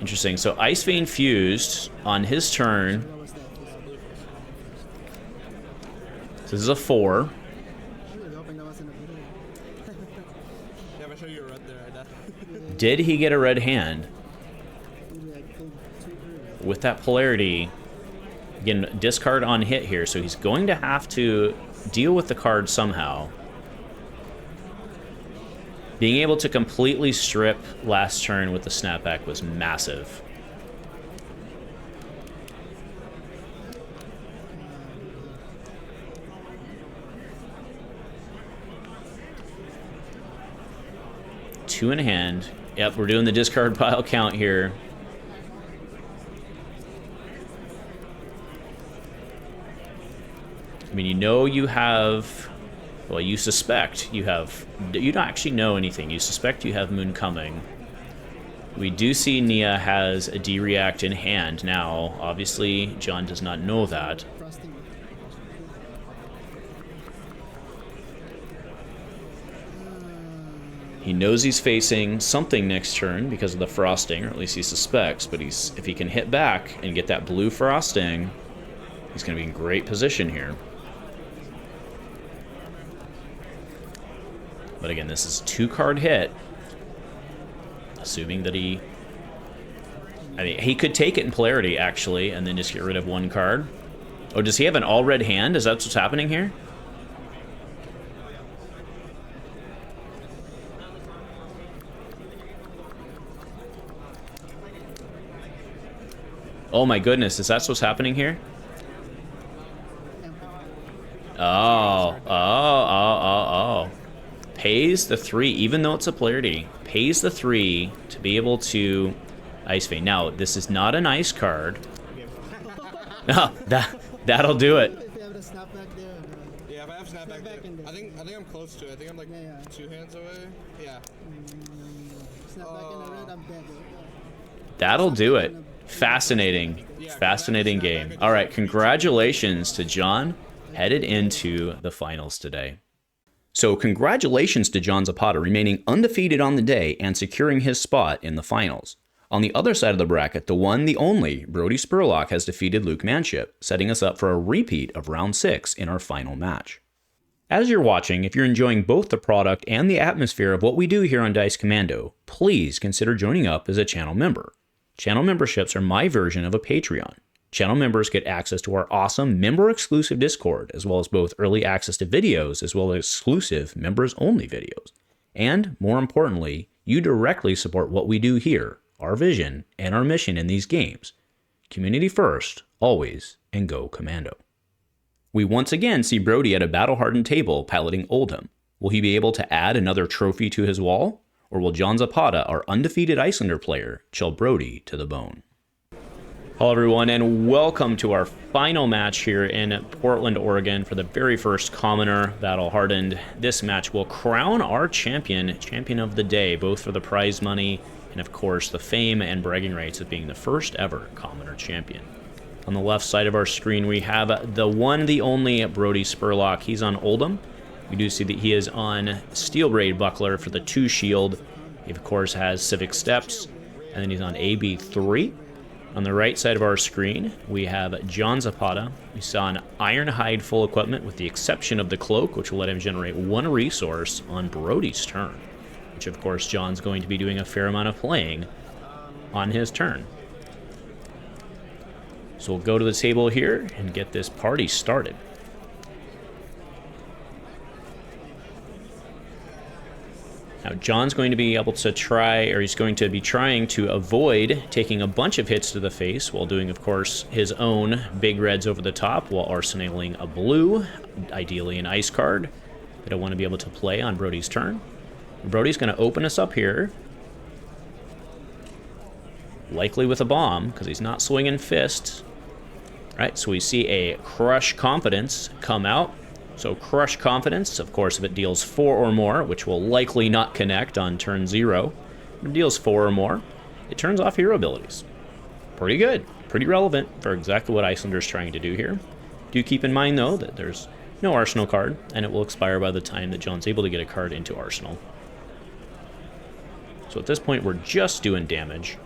Interesting. So Ice Vein fused on his turn. So this is a 4. I was hoping that wasn't a blue. Yeah, if I show you a red there, I die. Did he get a red hand? Maybe I pulled 2 through. With that polarity, again, discard on hit here, so he's going to have to deal with the card somehow. Being able to completely strip last turn with the snapback was massive. Two in hand. Yep, we're doing the discard pile count here. mean, you know you have... Well, you suspect you have... You don't actually know anything. You suspect you have Moon coming. We do see Nia has a D-React in hand now. Obviously, John does not know that. Frosting. He knows he's facing something next turn because of the frosting, or at least he suspects, but if he can hit back and get that blue frosting, he's going to be in great position here. But again, this is a 2-card hit. Assuming that he... I mean, he could take it in polarity, actually, and then just get rid of 1 card. Oh, does he have an all-red hand? Is that what's happening here? Oh my goodness, is that what's happening here? Oh. Pays the 3, even though it's a polarity, pays the 3 to be able to Ice Vein. Now, this is not an ice card. No, that'll do it. If you have the snapback there. Yeah, if I have snapback there, in there. I think I'm close to it. I think I'm like Yeah. 2 hands away. Yeah. Snapback in the red, I'm dead. That'll do it. Fascinating game. All right, congratulations to John, headed into the finals today. So congratulations to John Zapata remaining undefeated on the day and securing his spot in the finals. On the other side of the bracket, the one, the only, Brody Spurlock has defeated Luke Manship, setting us up for a repeat of round 6 in our final match. As you're watching, if you're enjoying both the product and the atmosphere of what we do here on Dice Commando, please consider joining up as a channel member. Channel memberships are my version of a Patreon. Channel members get access to our awesome member-exclusive Discord, as well as both early access to videos, as well as exclusive members-only videos. And, more importantly, you directly support what we do here, our vision, and our mission in these games. Community first, always, and go Commando. We once again see Brody at a Battle Hardened table piloting Oldhim. Will he be able to add another trophy to his wall? Or will John Zapata, our undefeated Icelander player, chill Brody to the bone? Hello everyone, and welcome to our final match here in Portland, Oregon for the very first Commoner Battle Hardened. This match will crown our champion of the day, both for the prize money and of course the fame and bragging rights of being the first ever Commoner champion. On the left side of our screen we have the one, the only Brody Spurlock. He's on Oldhim. We do see that he is on Steel Braid Buckler for the 2 shield. He of course has Civic Steps, and then he's on AB3. On the right side of our screen, we have John Zapata. We saw an Ironhide full equipment with the exception of the cloak, which will let him generate 1 resource on Brody's turn, which of course John's going to be doing a fair amount of playing on his turn. So we'll go to the table here and get this party started. Now John's going to be able to he's going to be trying to avoid taking a bunch of hits to the face while doing, of course, his own big reds over the top while arsenaling a blue, ideally an ice card that I want to be able to play on Brody's turn. Brody's going to open us up here, likely with a bomb because he's not swinging fists. All right, so we see a Crush Confidence come out. So Crush Confidence, of course, if it deals 4 or more, which will likely not connect on turn 0, if it deals 4 or more, it turns off hero abilities. Pretty good, pretty relevant for exactly what Icelander's trying to do here. Do keep in mind, though, that there's no Arsenal card, and it will expire by the time that John's able to get a card into Arsenal. So at this point, we're just doing damage.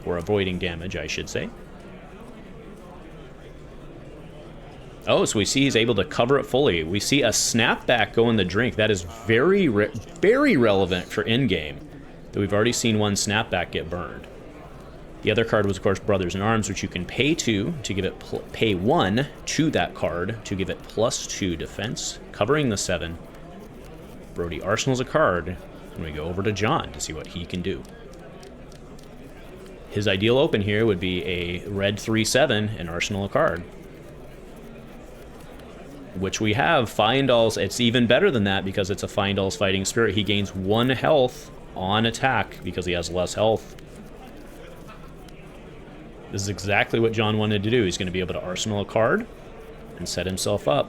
Or avoiding damage, I should say. Oh, so we see he's able to cover it fully. We see a snapback go in the drink. That is very relevant for in-game. That we've already seen one snapback get burned. The other card was, of course, Brothers in Arms, which you can pay 2 to give it pay 1 to that card to give it +2 defense, covering the 7. Brody arsenals a card, and we go over to John to see what he can do. His ideal open here would be a red 3/7 and arsenal a card, which we have. Fyendal's, it's even better than that because it's a Fyendal's Fighting Spirit. He gains 1 health on attack because he has less health. This is exactly what John wanted to do. He's going to be able to arsenal a card and set himself up.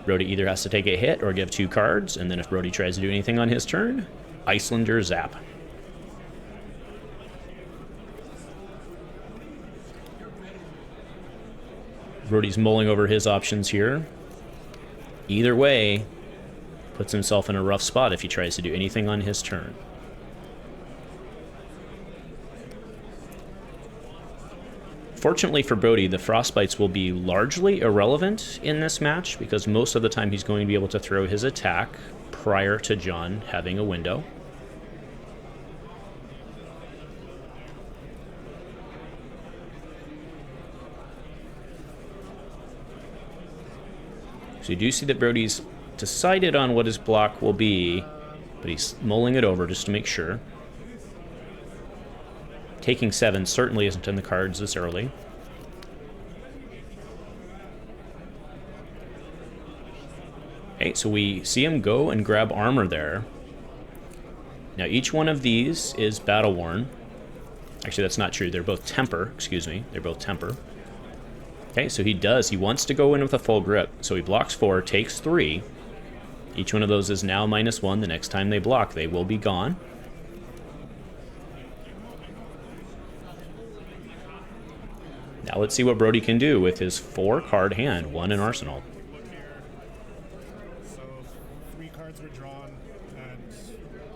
Brody either has to take a hit or give 2 cards, and then if Brody tries to do anything on his turn, Icelander zap. Brody's mulling over his options here. Either way, puts himself in a rough spot if he tries to do anything on his turn. Fortunately for Brody, the Frostbites will be largely irrelevant in this match because most of the time he's going to be able to throw his attack prior to John having a window. So you do see that Brody's decided on what his block will be, but he's mulling it over just to make sure. Taking 7 certainly isn't in the cards this early. Okay, so we see him go and grab armor there. Now each one of these is battle worn. Actually, that's not true. They're both temper. Excuse me. They're both temper. Okay, so he wants to go in with a full grip. So he blocks 4, takes 3. Each one of those is now -1. The next time they block, they will be gone. Now let's see what Brody can do with his 4-card hand, 1 in arsenal. Look here. So 3 cards were drawn, and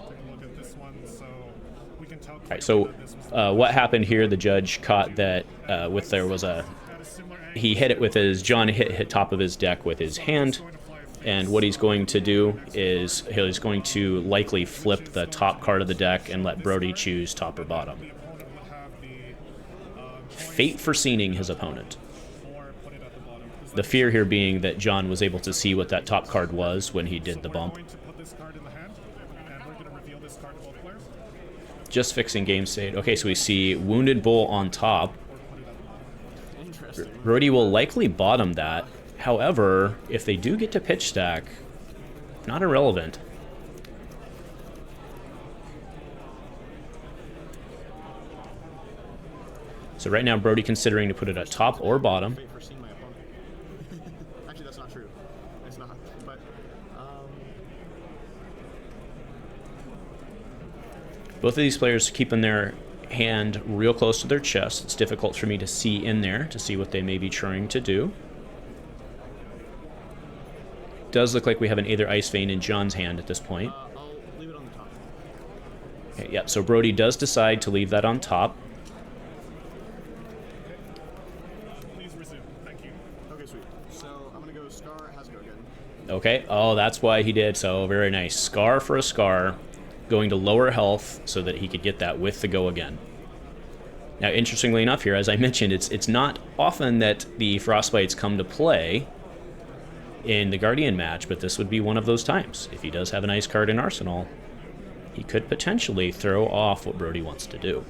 take a look at this one. So we can tell. All right, so what happened here? The judge caught that he hit it with his John hit top of his deck with his hand, and what he's going to do is he's going to likely flip the top card of the deck and let Brody choose top or bottom. Fate foreseeing his opponent. The fear here being that John was able to see what that top card was when he did the bump. Just fixing game state. Okay, so we see Wounded Bull on top. Brody will likely bottom that. However, if they do get to pitch stack, not irrelevant. So right now, Brody considering to put it at top or bottom. Actually, that's not true. It's not. But both of these players keeping their hand real close to their chest. It's difficult for me to see in there to see what they may be trying to do. Does look like we have an Aether Ice Vein in John's hand at this point. I'll leave it on the top. Okay, yeah, so Brody does decide to leave that on top. Please resume. Thank you. Okay, sweet. So I'm gonna go Scar, has go again. Okay, oh, that's why he did. So very nice. Scar for a Scar, going to lower health so that he could get that with the go again. Now, interestingly enough here, as I mentioned, it's not often that the Frostbites come to play in the Guardian match, but this would be one of those times. If he does have an ice card in Arsenal, he could potentially throw off what Brody wants to do.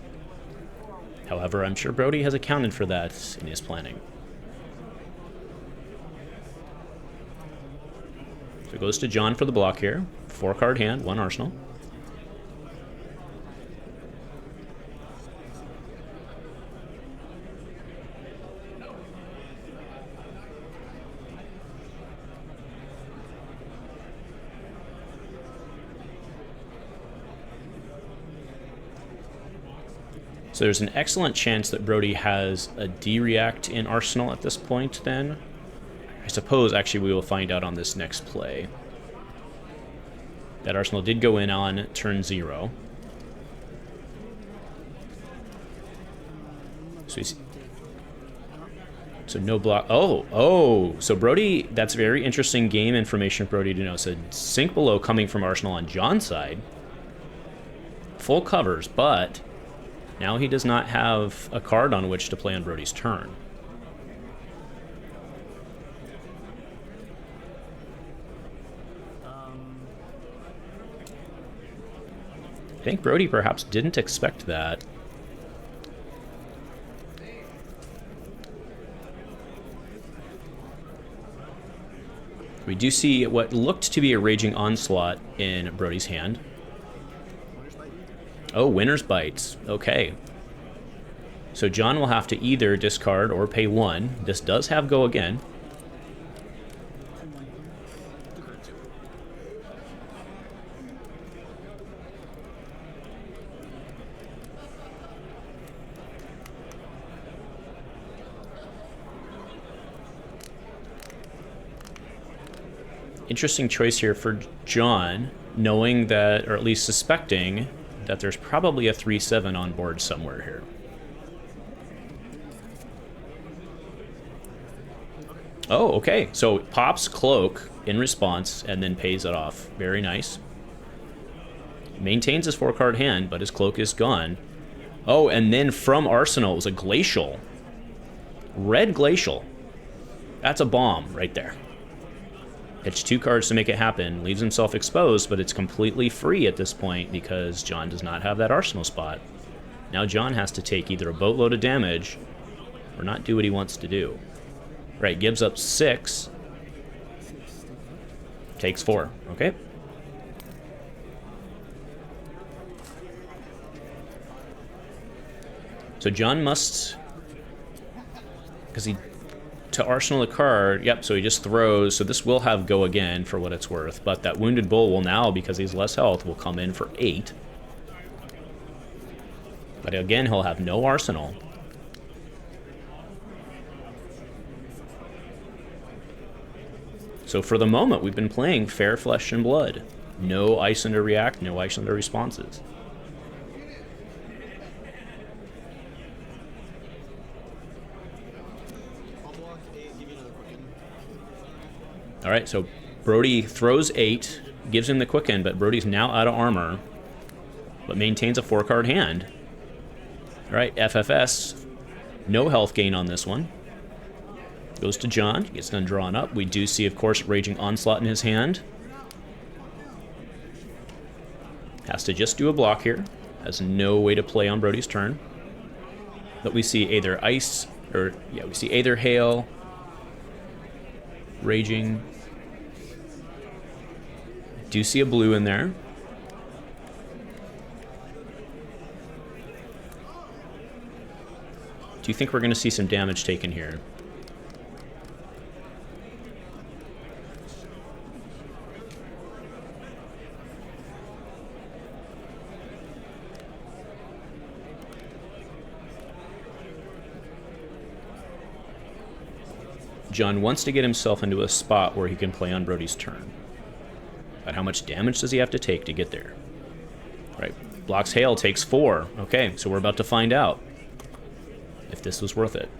However, I'm sure Brody has accounted for that in his planning. So it goes to John for the block here. 4-card hand, 1 Arsenal. So there's an excellent chance that Brody has a D-React in Arsenal at this point then. I suppose actually we will find out on this next play. That Arsenal did go in on turn 0. So no block. Oh, so Brody, that's very interesting game information for Brody to know. So Sink Below coming from Arsenal on John's side. Full covers, but now he does not have a card on which to play on Brody's turn. I think Brody perhaps didn't expect that. We do see what looked to be a Raging Onslaught in Brody's hand. Oh, Winner's Bites. Okay. So John will have to either discard or pay 1. This does have go again. Interesting choice here for John, knowing that, or at least suspecting, that there's probably a 3/7 on board somewhere here. Oh, okay. So pops Cloak in response and then pays it off. Very nice. Maintains his 4-card hand, but his Cloak is gone. Oh, and then from Arsenal it was a Glacial. Red Glacial. That's a bomb right there. It's 2 cards to make it happen. Leaves himself exposed, but it's completely free at this point because John does not have that Arsenal spot. Now John has to take either a boatload of damage or not do what he wants to do. Right, gives up 6. Takes 4. Okay. So John must... because he... to Arsenal a card, yep, so he just throws, so this will have go again for what it's worth, but that Wounded Bull will now, because he's less health, will come in for 8. But again, he'll have no Arsenal. So for the moment, we've been playing fair flesh and blood. No Ice Under React, no Ice Under responses. All right, so Brody throws 8, gives him the Quicken, but Brody's now out of armor, but maintains a 4-card hand. All right, FFS, no health gain on this one. Goes to John, gets done drawn up. We do see, of course, Raging Onslaught in his hand. Has to just do a block here. Has no way to play on Brody's turn. But we see either Ice, or, yeah, we see either Hail, Raging. Do see a blue in there. Do you think we're going to see some damage taken here? John wants to get himself into a spot where he can play on Brody's turn. But how much damage does he have to take to get there? Right, blocks Hail, takes 4. Okay, so we're about to find out if this was worth it.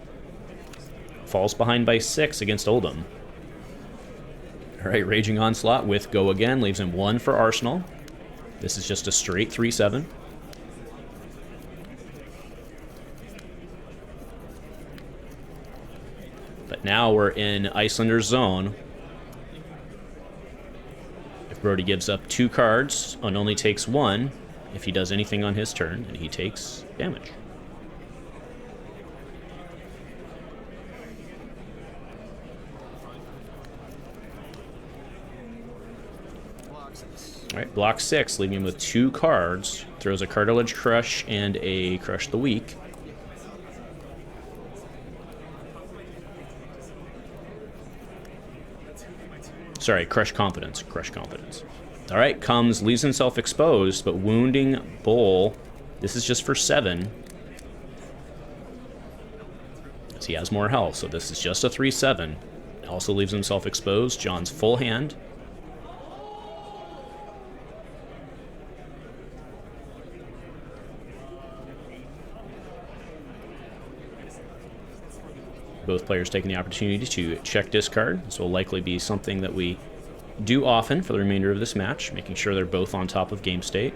Falls behind by 6 against Oldhim. All right, Raging Onslaught with go again, leaves him 1 for Arsenal. This is just a straight 3/7. But now we're in Icelander's zone. If Brody gives up 2 cards and only takes 1, if he does anything on his turn, and he takes damage. All right, block 6, leaving him with 2 cards. Throws a Cartilage Crush and a Crush the Weak. Sorry, Crush Confidence. Crush Confidence. All right, comes, leaves himself exposed, but Wounding Bull. This is just for 7. As he has more health, so this is just a 3/7. Also leaves himself exposed. John's full hand. Both players taking the opportunity to check discard. This will likely be something that we do often for the remainder of this match, making sure they're both on top of game state.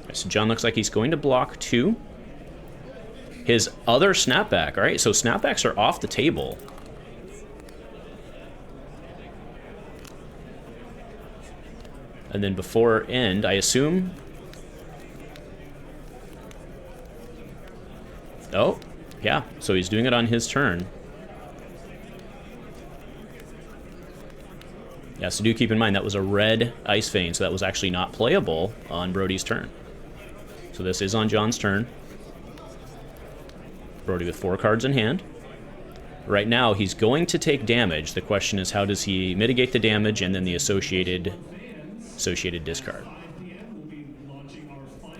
Okay, so John looks like he's going to block 2. His other snapback, all right, so snapbacks are off the table. And then before end, I assume... Oh, yeah, so he's doing it on his turn. Yeah, so do keep in mind that was a red Ice Vein, so that was actually not playable on Brody's turn. So this is on John's turn. Brody with 4 cards in hand. Right now, he's going to take damage. The question is, how does he mitigate the damage and then the associated discard?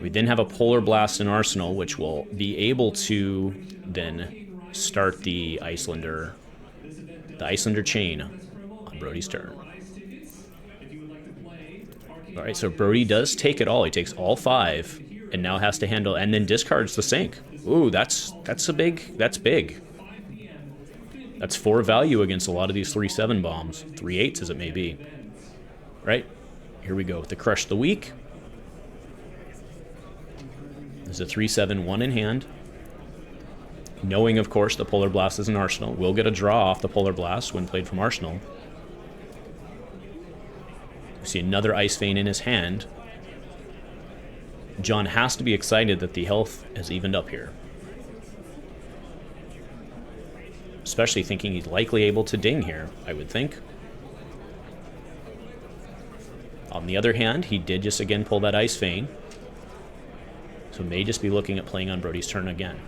We then have a Polar Blast in Arsenal, which will be able to then start the Icelander Chane on Brody's turn. All right, so Brody does take it all. He takes all 5 and now has to handle, and then discards the sink. Ooh, that's big. That's 4 value against a lot of these 3/7 bombs. 3/8s as it may be. Right? Here we go with the Crush the Weak. There's a 3/7, 1 in hand. Knowing, of course, the Polar Blast is an Arsenal. We'll get a draw off the Polar Blast when played from Arsenal. We see another Ice Vein in his hand. John has to be excited that the health has evened up here. Especially thinking he's likely able to ding here, I would think. On the other hand, he did just again pull that Ice Vein. So may just be looking at playing on Brody's turn again.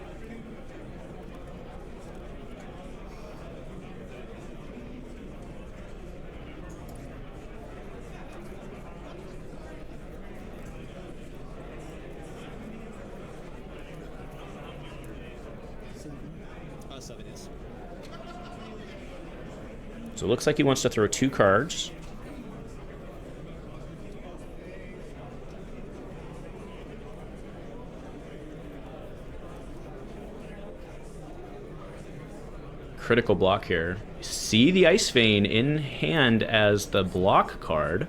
So it looks like he wants to throw 2 cards. Critical block here. See the Ice Vein in hand as the block card.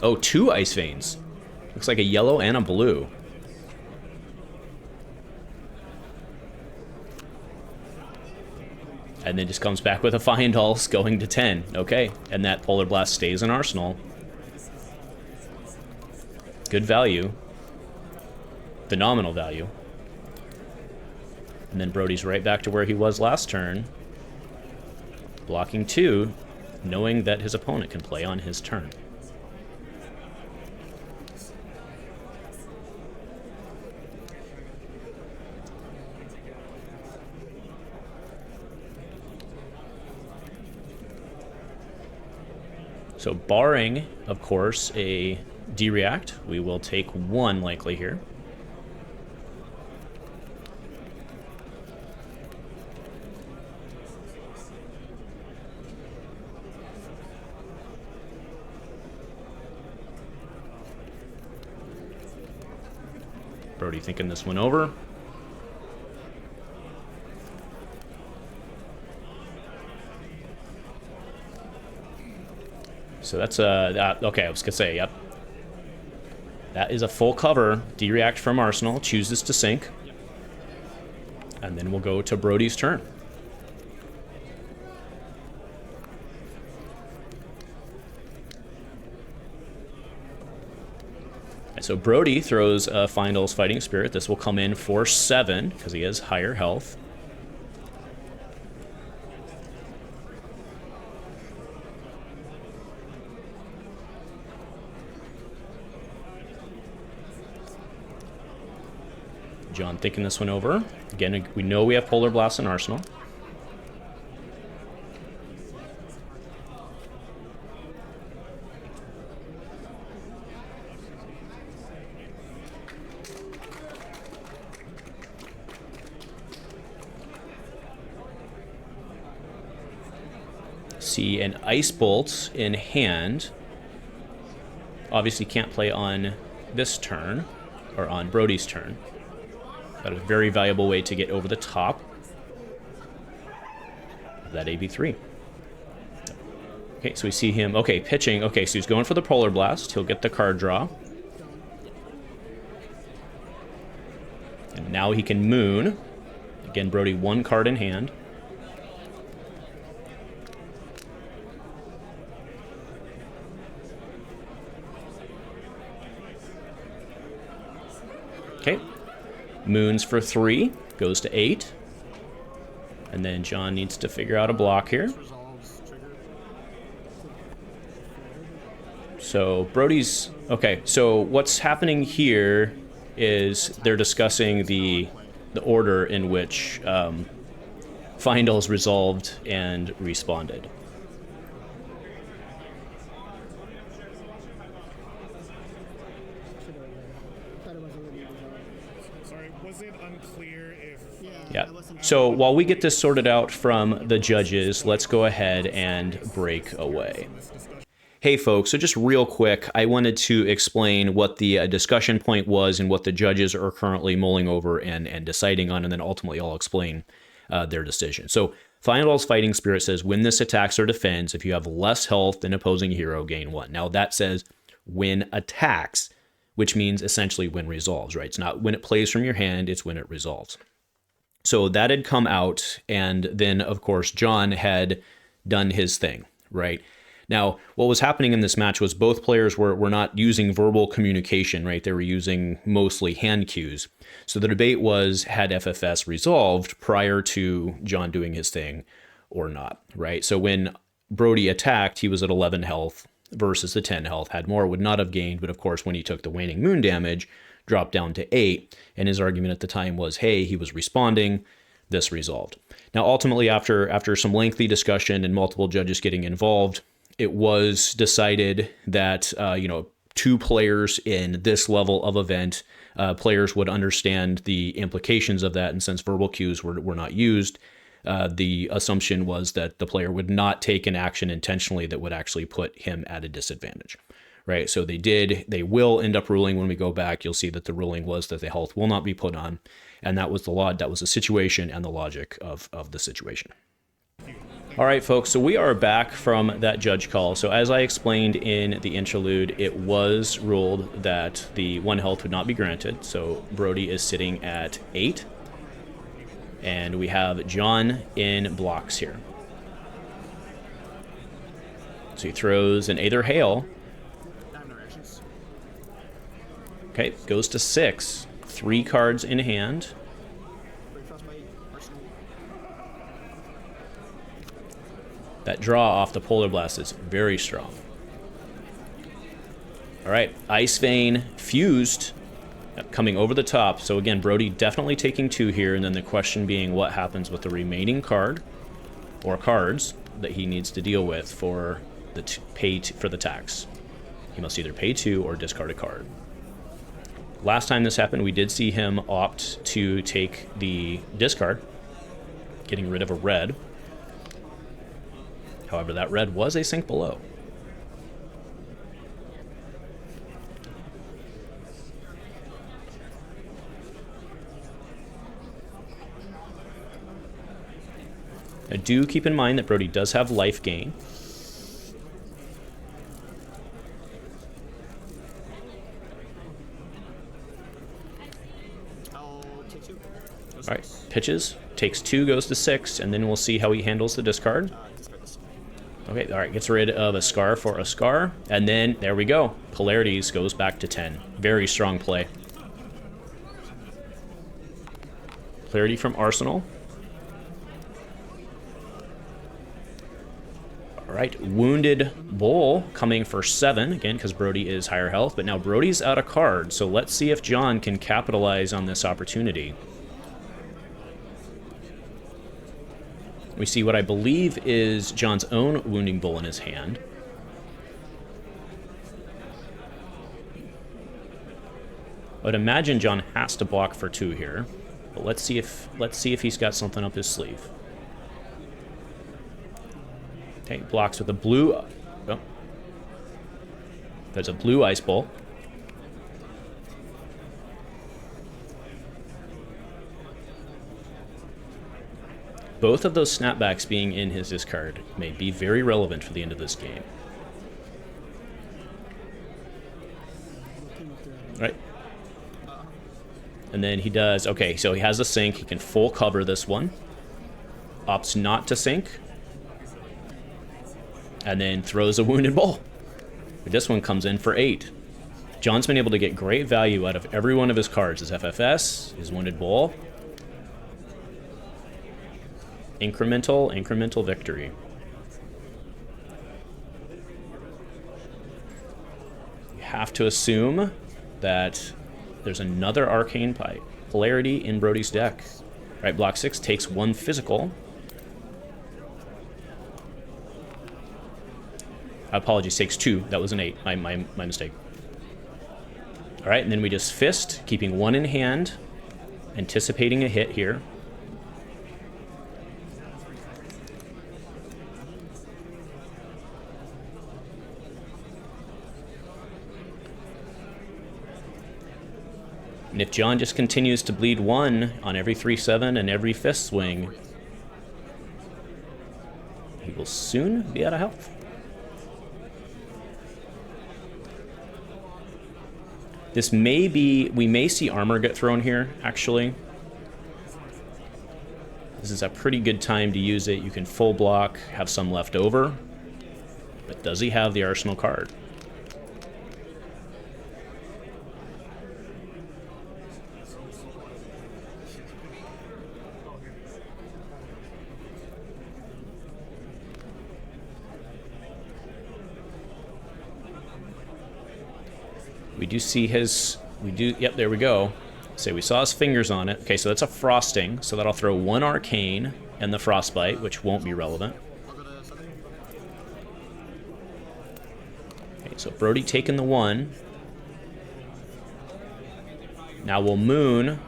Oh, 2 Ice Veins. Looks like a yellow and a blue. And then just comes back with a Finals going to 10. Okay, and that Polar Blast stays in Arsenal. Good value. Phenomenal value. And then Brody's right back to where he was last turn. Blocking 2, knowing that his opponent can play on his turn. So barring, of course, a D-React, we will take 1 likely here. Brody thinking this one over. So that's okay, I was gonna say, yep. That is a full cover. D-React from Arsenal, chooses to sink. And then we'll go to Brody's turn. So Brody throws a Finals Fighting Spirit. This will come in for 7, because he has higher health. John thinking this one over. Again, we know we have Polar Blast in Arsenal. See an Ice Bolt in hand. Obviously can't play on this turn, or on Brody's turn. But a very valuable way to get over the top of that AB3. Okay, so we see him, okay, pitching. Okay, so he's going for the Polar Blast. He'll get the card draw. And now he can Moon. Again, Brody, 1 card in hand. Okay. Moons for 3, goes to 8. And then John needs to figure out a block here. So Brody's okay. So what's happening here is they're discussing the order in which Findall's resolved and responded. Sorry, was it unclear if... Yeah. So while we get this sorted out from the judges, let's go ahead and break away. Hey folks, so just real quick, I wanted to explain what the discussion point was and what the judges are currently mulling over and deciding on, and then ultimately I'll explain their decision. So Findall's Fighting Spirit says, when this attacks or defends, if you have less health than opposing hero, gain 1. Now that says when attacks, which means essentially when resolves, right? It's not when it plays from your hand, it's when it resolves. So that had come out, and then of course John had done his thing, right? Now, what was happening in this match was both players were not using verbal communication, right? They were using mostly hand cues. So the debate was, had FFS resolved prior to John doing his thing or not, right? So when Brody attacked, he was at 11 health versus the 10 health. Had more, would not have gained, but of course when he took the waning moon damage, dropped down to 8. And his argument at the time was, hey, he was responding, this resolved. Now, ultimately, after some lengthy discussion and multiple judges getting involved, it was decided that, two players in this level of event, players would understand the implications of that. And since verbal cues were not used, the assumption was that the player would not take an action intentionally that would actually put him at a disadvantage, right? So they will end up ruling. When we go back, you'll see that the ruling was that the health will not be put on. And that was the law. That was the situation and the logic of the situation. All right, folks, so we are back from that judge call. So as I explained in the interlude, it was ruled that the 1 health would not be granted. So Brody is sitting at 8. And we have John in blocks here. So he throws an Aether Hail. Okay, goes to 6. 3 cards in hand. That draw off the Polar Blast is very strong. All right, Ice Vein fused, coming over the top. So again, Brody definitely taking 2 here, and then the question being what happens with the remaining card or cards that he needs to deal with for the for the tax. He must either pay 2 or discard a card. Last time this happened, we did see him opt to take the discard, getting rid of a red. However, that red was a sink below. Now, do keep in mind that Brody does have life gain. All right, pitches, takes 2, goes to 6, and then we'll see how he handles the discard. Okay, all right, gets rid of a Scar for a Scar, and then there we go. Polarities goes back to 10. Very strong play. Polarity from Arsenal. All right, Wounded Bull coming for 7, again, because Brody is higher health, but now Brody's out of cards, so let's see if John can capitalize on this opportunity. We see what I believe is John's own Wounding Bull in his hand. I would imagine John has to block for 2 here, but let's see if he's got something up his sleeve. Okay, blocks with a blue. Oh. There's a blue Ice Bowl. Both of those snapbacks being in his discard may be very relevant for the end of this game. Right. And then he does, okay, so he has a sink. He can full cover this one. Opts not to sink. And then throws a Wounded Bull. But this one comes in for 8. John's been able to get great value out of every one of his cards. His FFS, his Wounded Bull. Incremental victory. have to assume that there's another Arcane Polarity in Brody's deck. Right, block 6 takes 1 physical. Apologies, takes 2. That was an 8. My mistake. All right, and then we just fist, keeping 1 in hand, anticipating a hit here. And if John just continues to bleed 1 on every 3/7 and every fist swing, he will soon be out of health. This may be, we may see armor get thrown here, actually. This is a pretty good time to use it. You can full block, have some left over. But does he have the arsenal card? We do see his, yep, there we go. So we saw his fingers on it. Okay, so that's a frosting. So that'll throw 1 Arcane and the Frostbite, which won't be relevant. Okay, so Brody taking the 1. Now we'll Moon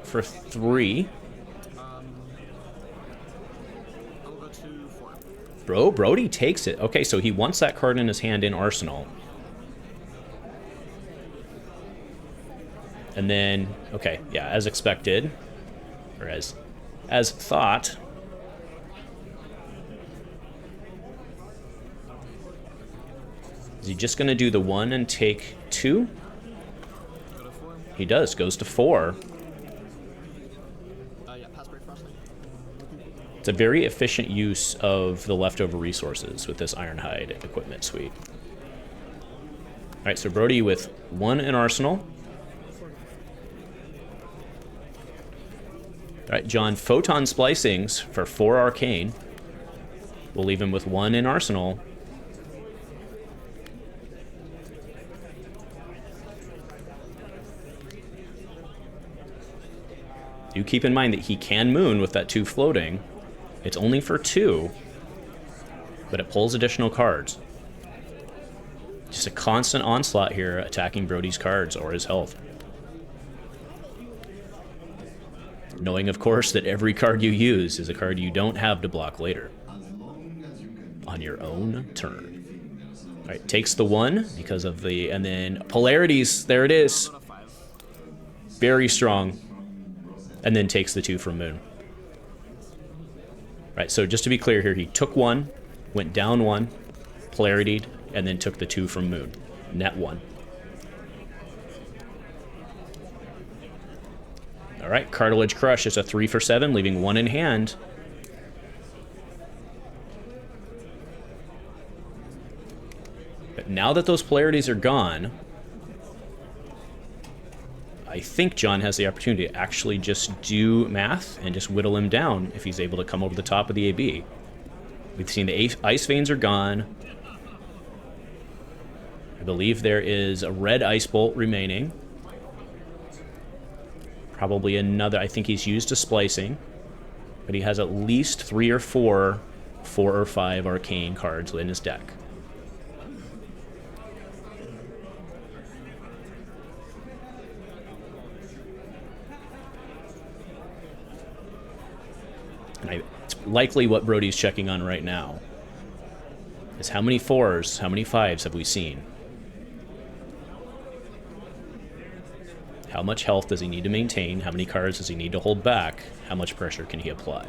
for 3. Brody takes it. Okay, so he wants that card in his hand in Arsenal. And then, okay, yeah, as expected, or as thought, is he just going to do the 1 and take 2? He does, goes to 4. It's a very efficient use of the leftover resources with this Ironhide equipment suite. All right, so Brody with 1 in Arsenal. All right, John, Photon Splicings for 4 Arcane. We'll leave him with 1 in Arsenal. Do keep in mind that he can Moon with that 2 floating. It's only for 2, but it pulls additional cards. Just a constant onslaught here, attacking Brody's cards or his health. Knowing, of course, that every card you use is a card you don't have to block later. On your own turn. All right, takes the 1 because of the, and then polarities, there it is. Very strong. And then takes the 2 from Moon. All right, so just to be clear here, he took 1, went down 1, polaritied, and then took the 2 from Moon. Net 1. All right, Cartilage Crush is a 3 for 7, leaving 1 in hand. But now that those polarities are gone, I think John has the opportunity to actually just do math and just whittle him down if he's able to come over the top of the AB. We've seen the Ice Veins are gone. I believe there is a red Ice Bolt remaining. Probably another, I think he's used a Splicing, but he has at least 3 or 4 or 5 Arcane cards in his deck. And it's likely what Brody's checking on right now is how many 4s, how many 5s have we seen? How much health does he need to maintain? How many cards does he need to hold back? How much pressure can he apply?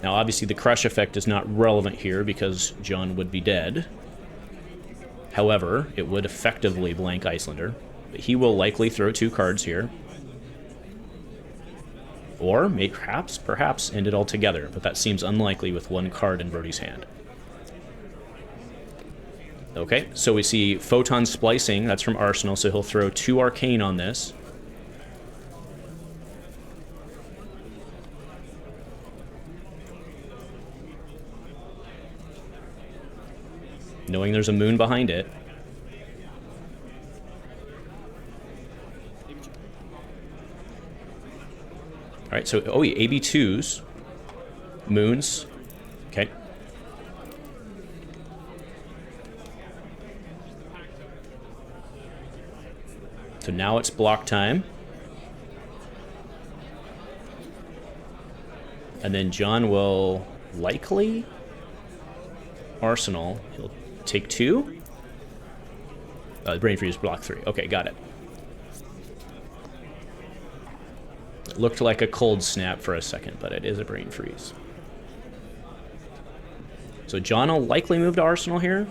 Now, obviously, the crush effect is not relevant here because John would be dead. However, it would effectively blank Icelander. But he will likely throw 2 cards here. Or perhaps end it all together, but that seems unlikely with 1 card in Brody's hand. Okay, so we see Photon Splicing, that's from Arsenal, so he'll throw 2 Arcane on this. knowing there's a moon behind it. All right, so, oh, AB2s. Moons. Okay. So now it's block time. And then John will likely Arsenal. He'll take 2. The Brain Freeze block 3. Okay, got it. It looked like a cold snap for a second, but it is a Brain Freeze. So John will likely move to Arsenal here.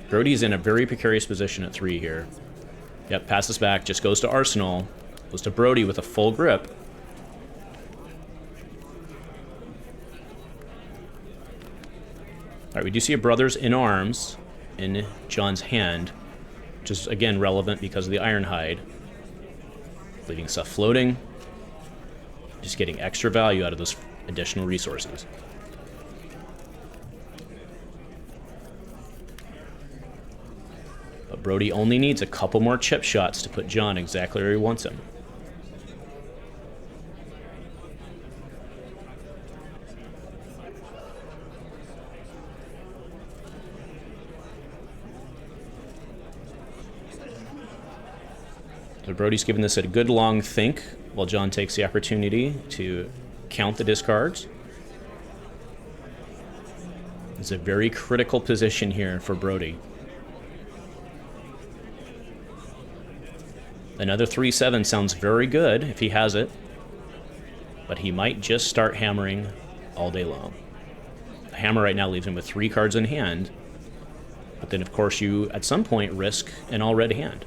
Brody's in a very precarious position at 3 here. Yep, passes back, just goes to Arsenal. Goes to Brody with a full grip. All right, we do see a Brothers in Arms in John's hand, which is, again, relevant because of the Ironhide. Leaving stuff floating. Just getting extra value out of those additional resources. But Brody only needs a couple more chip shots to put John exactly where he wants him. So Brody's giving this a good long think while John takes the opportunity to count the discards. It's a very critical position here for Brody. Another 3/7 sounds very good if he has it, but he might just start hammering all day long. The hammer right now leaves him with 3 cards in hand, but then of course you at some point risk an all red hand.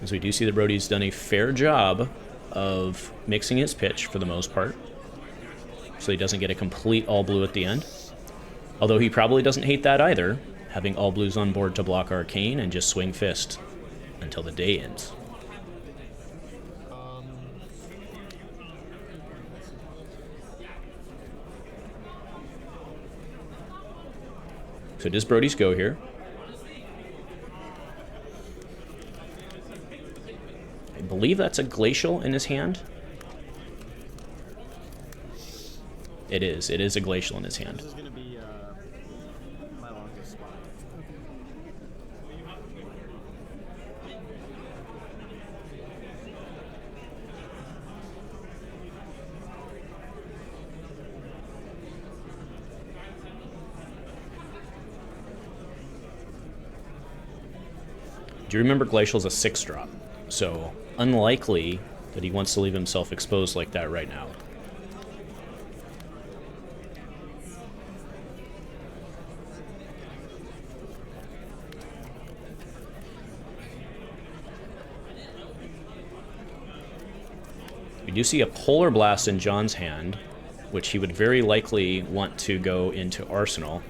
As we do see that Brody's done a fair job of mixing his pitch for the most part, so he doesn't get a complete all blue at the end. Although he probably doesn't hate that either, having all blues on board to block Arcane and just swing fist until the day ends. So does Brody's go here? I believe that's a Glacial in his hand. It is a Glacial in his hand. This is going to be my longest spot. Do you remember Glacial's a 6-drop? So unlikely that he wants to leave himself exposed like that right now. We do see a Polar Blast in John's hand, which he would very likely want to go into Arsenal.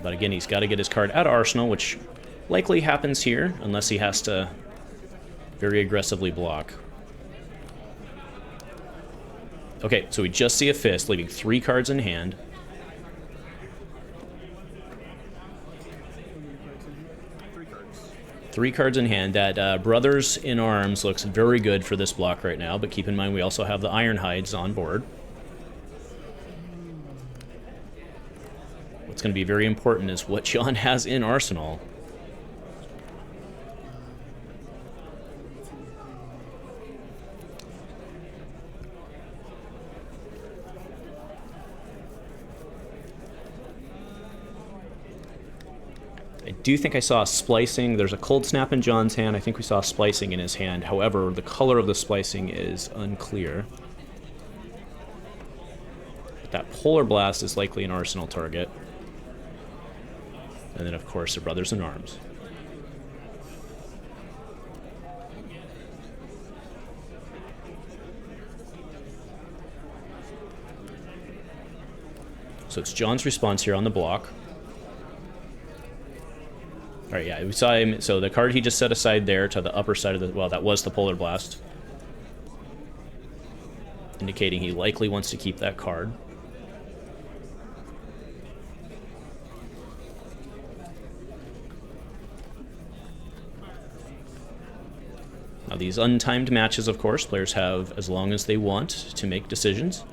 But again, he's got to get his card out of Arsenal, which likely happens here, unless he has to very aggressively block. Okay, so we just see a fist, leaving 3 cards in hand. Three cards in hand. That Brothers in Arms looks very good for this block right now, but keep in mind we also have the Ironhides on board. What's going to be very important is what John has in Arsenal. I do think I saw a splicing. There's a cold snap in John's hand. I think we saw splicing in his hand. However, the color of the splicing is unclear. But that Polar Blast is likely an Arsenal target. And then, of course, the Brothers in Arms. So it's John's response here on the block. All right, yeah, we saw him. So the card he just set aside there to the upper side of the, well, that was the Polar Blast. And indicating he likely wants to keep that card. Now these untimed matches, of course, players have as long as they want to make decisions.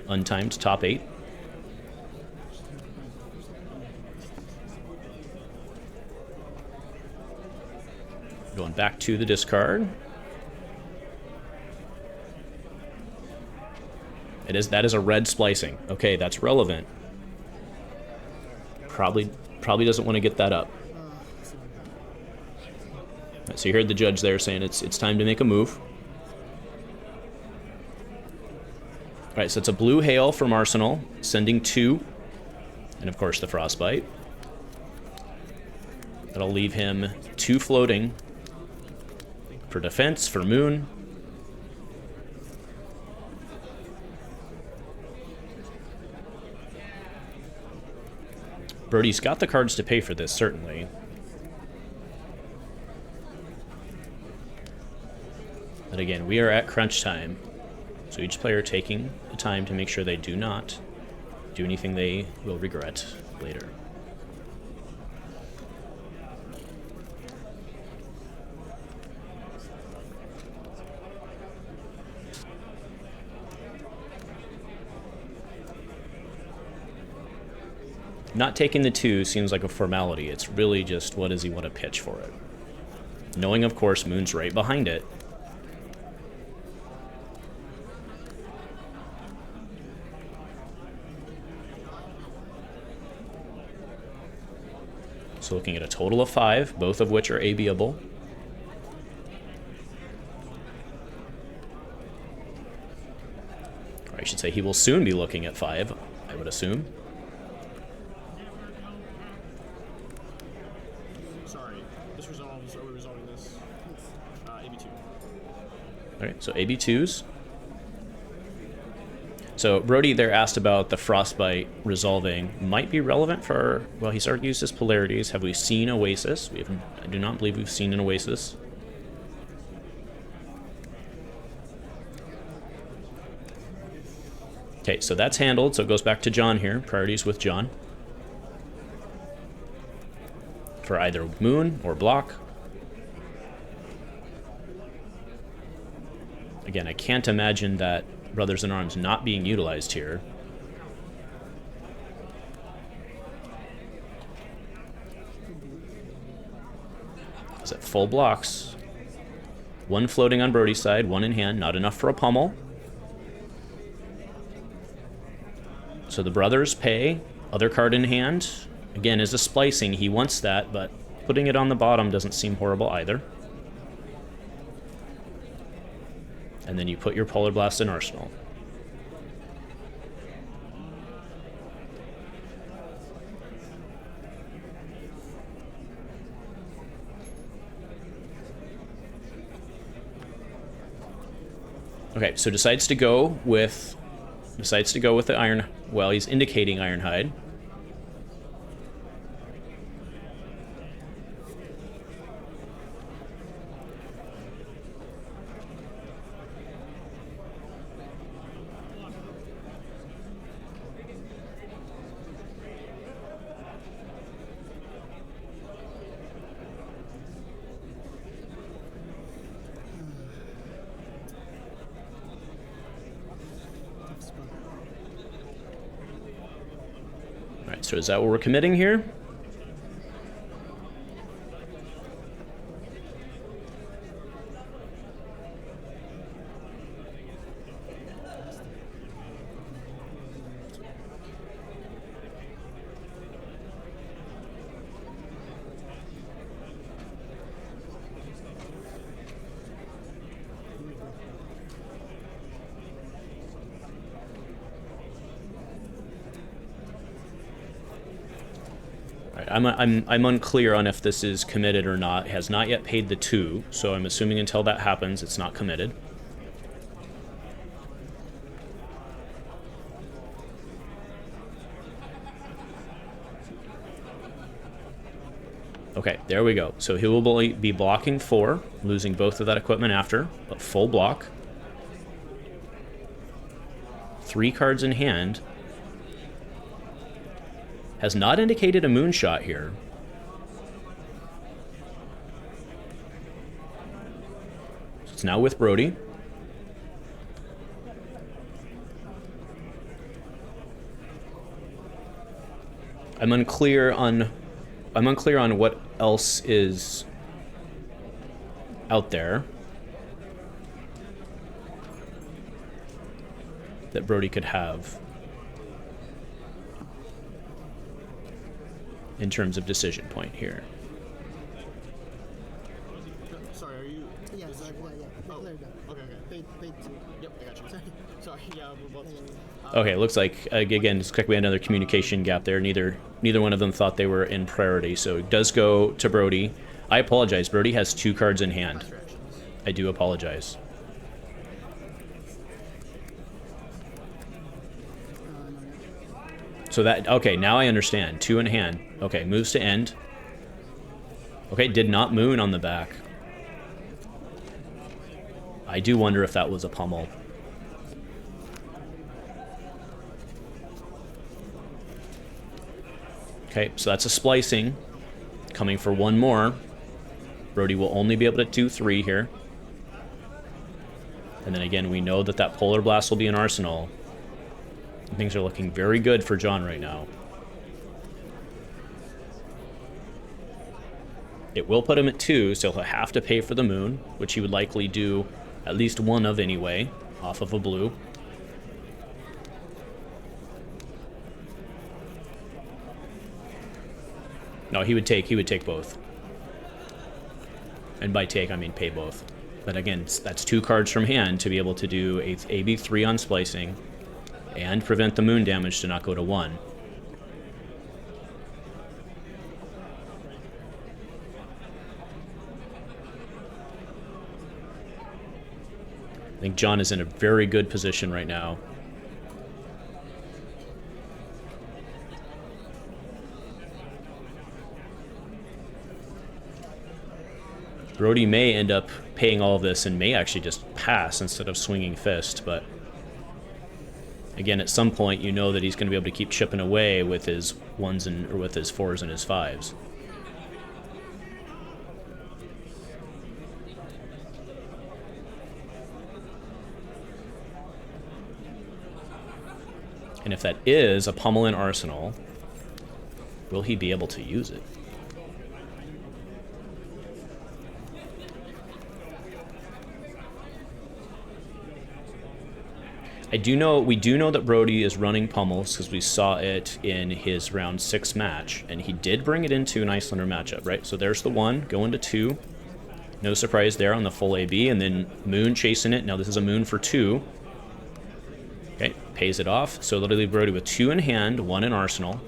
Untimed top 8. Going back to the discard. That is a red splicing. Okay, that's relevant. Probably doesn't want to get that up. So you heard the judge there saying it's time to make a move. All right, so it's a blue hail from Arsenal, sending 2, and of course the frostbite. That'll leave him 2 floating for defense for Moon. Brody's got the cards to pay for this, certainly. But again, we are at crunch time, so each player taking the time to make sure they do not do anything they will regret later. Not taking the 2 seems like a formality. It's really just what does he want to pitch for it. Knowing, of course, Moon's right behind it. So looking at a total of 5, both of which are ABable. Or I should say he will soon be looking at 5, I would assume. Sorry, this resolves. Are we resolving this? AB2. Alright, so AB2s. So Brody there asked about the Frostbite resolving. Might be relevant for, well, he's already used his polarities. Have we seen Oasis? I do not believe we've seen an Oasis. Okay, so that's handled, so it goes back to John here. Priorities with John. For either Moon or block. Again, I can't imagine that Brothers in Arms not being utilized here. Is it full blocks? 1 floating on Brody's side, 1 in hand, not enough for a pummel. So the brothers pay, other card in hand. Again, is a splicing, he wants that, but putting it on the bottom doesn't seem horrible either. And then you put your Polar Blast in Arsenal. Okay, so decides to go with the Iron. Well, he's indicating Ironhide. So is that what we're committing here? I'm unclear on if this is committed or not. It has not yet paid the 2, so I'm assuming until that happens, it's not committed. Okay, there we go. So he will be blocking 4, losing both of that equipment after, but full block. 3 cards in hand. Has not indicated a moonshot here. It's now with Brody. I'm unclear on what else is out there that Brody could have in terms of decision point here. Sorry, are you? Yes, yeah. Oh, Clear that. okay. Paid two. Yep, I got you. Sorry, yeah, we're both. Okay, looks like again, it's like we had another communication gap there. Neither one of them thought they were in priority, so it does go to Brody. I apologize. Brody has 2 cards in hand. I do apologize. So that, okay, now I understand. 2 in hand. Okay, moves to end. Okay, did not moon on the back. I do wonder if that was a pummel. Okay, so that's a splicing. Coming for 1 more. Brody will only be able to do 3 here. And then again, we know that that Polar Blast will be an arsenal. Things are looking very good for John right now. It will put him at 2, so he'll have to pay for the moon, which he would likely do at least 1 of anyway, off of a blue. No, he would take both. And by take, I mean pay both. But again, that's 2 cards from hand to be able to do a AB3 on splicing and prevent the moon damage to not go to 1. I think John is in a very good position right now. Brody may end up paying all of this and may actually just pass instead of swinging fist, but again, at some point, you know that he's going to be able to keep chipping away with his 1s and or with his 4s and his 5s. And if that is a pummel in arsenal, will he be able to use it? We do know that Brody is running pummels because we saw it in his round 6 match, and he did bring it into an Icelander matchup, right? So there's the 1, going to 2. No surprise there on the full AB, and then Moon chasing it. Now this is a Moon for 2. Okay, pays it off. So that'll leave Brody with 2 in hand, 1 in arsenal.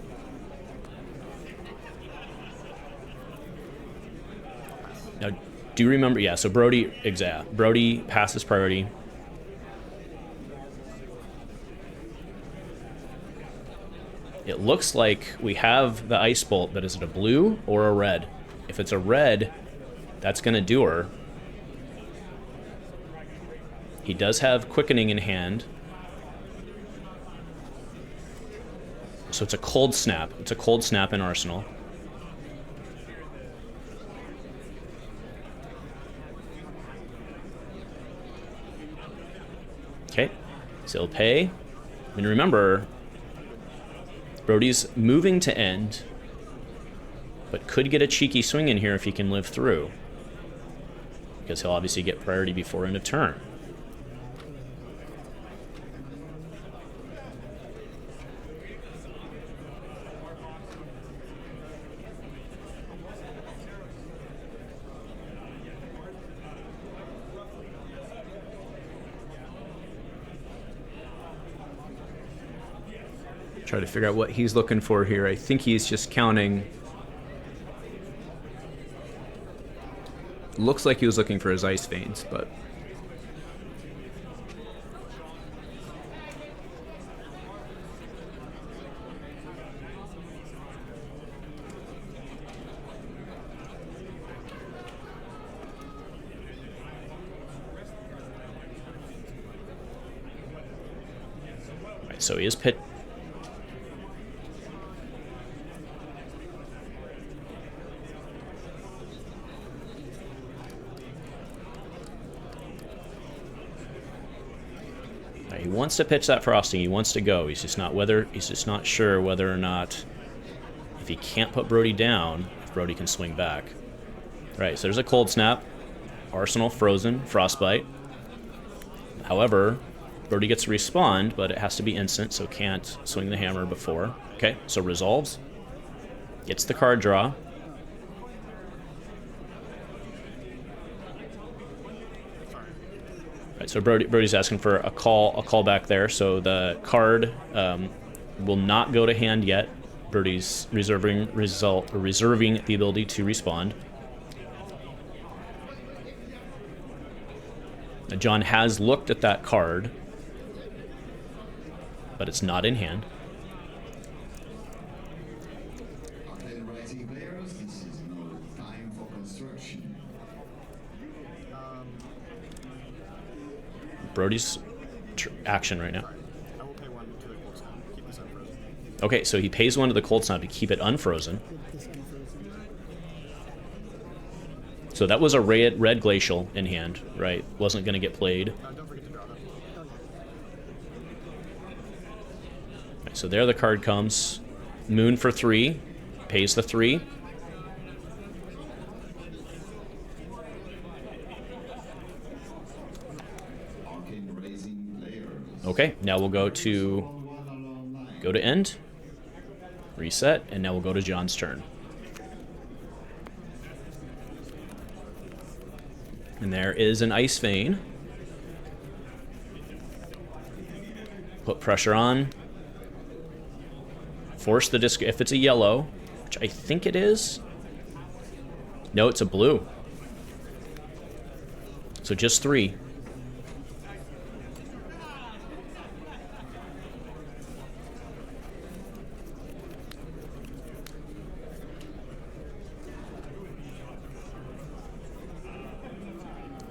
Now, do you remember? Yeah, so Brody passes priority. It looks like we have the Ice Bolt, but is it a blue or a red? If it's a red, that's going to do her. He does have Quickening in hand. So it's a Cold Snap. It's a Cold Snap in arsenal. Okay, so he'll pay. And remember, Brody's moving to end, but could get a cheeky swing in here if he can live through, because he'll obviously get priority before end of turn. Try to figure out what he's looking for here. I think he's just counting. Looks like he was looking for his Ice Veins, but Right, so he is pit. Right, he wants to pitch that frosting. He wants to go. He's just not sure whether or not, if he can't put Brody down, if Brody can swing back. Right, so there's a cold snap. Arsenal frozen, frostbite. However, Brody gets to respond, but it has to be instant, so can't swing the hammer before. Okay, so resolves. Gets the card draw. Right, so Brody's asking for a call back there, so the card will not go to hand yet. Brody's reserving the ability to respond. Now, John has looked at that card, but it's not in hand. Arcane Rising players, this is no time for construction. Brody's action right now. I will pay one to the cold snap. Keep this unfrozen. Okay, so he pays one to the cold snap to keep it unfrozen. This unfrozen. So that was a red glacial in hand, right? Wasn't going to get played. Don't forget to draw that. Right, so there the card comes. Moon for 3. Pays the 3. Arcane Rising players. Okay, now we'll go to end. Reset, and now we'll go to John's turn. And there is an Ice Vein. Put pressure on. Force the disc if it's a yellow, which I think it is. No, it's a blue. So just 3.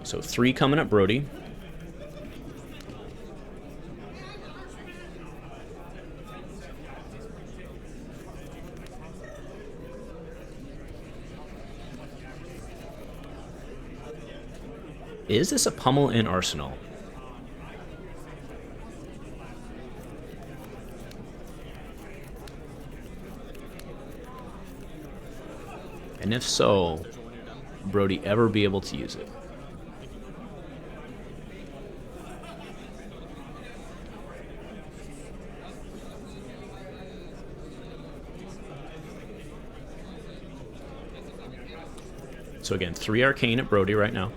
So 3 coming at Brody. Is this a pummel in Arsenal? And if so, Brody ever be able to use it? So again, 3 Arcane at Brody right now.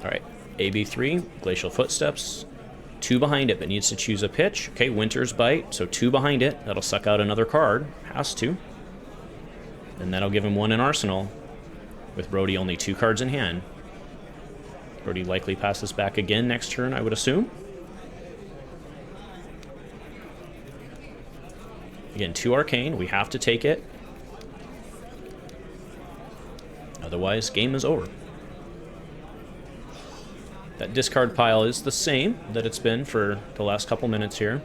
All right, AB3, Glacial Footsteps. 2 behind it, but needs to choose a pitch. Okay, Winter's Bite, so 2 behind it. That'll suck out another card. Has to. And that'll give him 1 in Arsenal. With Brody only 2 cards in hand. Brody likely passes back again next turn, I would assume. Again, 2 Arcane. We have to take it. Otherwise, game is over. That discard pile is the same that it's been for the last couple minutes here.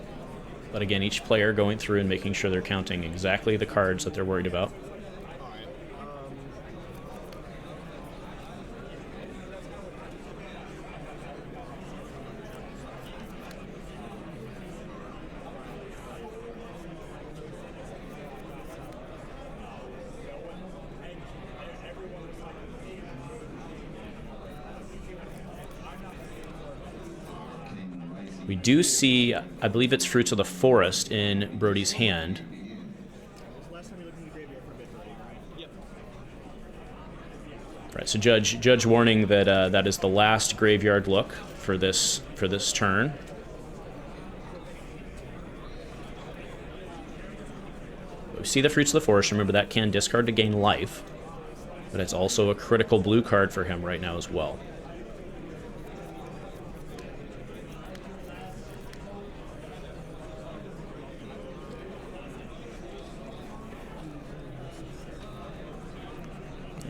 But again, each player going through and making sure they're counting exactly the cards that they're worried about. We do see, I believe it's Fruits of the Forest in Brody's hand. Last time we looked in the graveyard for a bit, right? Yep. Right, so Judge warning that that is the last graveyard look for this turn. We see the Fruits of the Forest. Remember, that can discard to gain life, but it's also a critical blue card for him right now as well.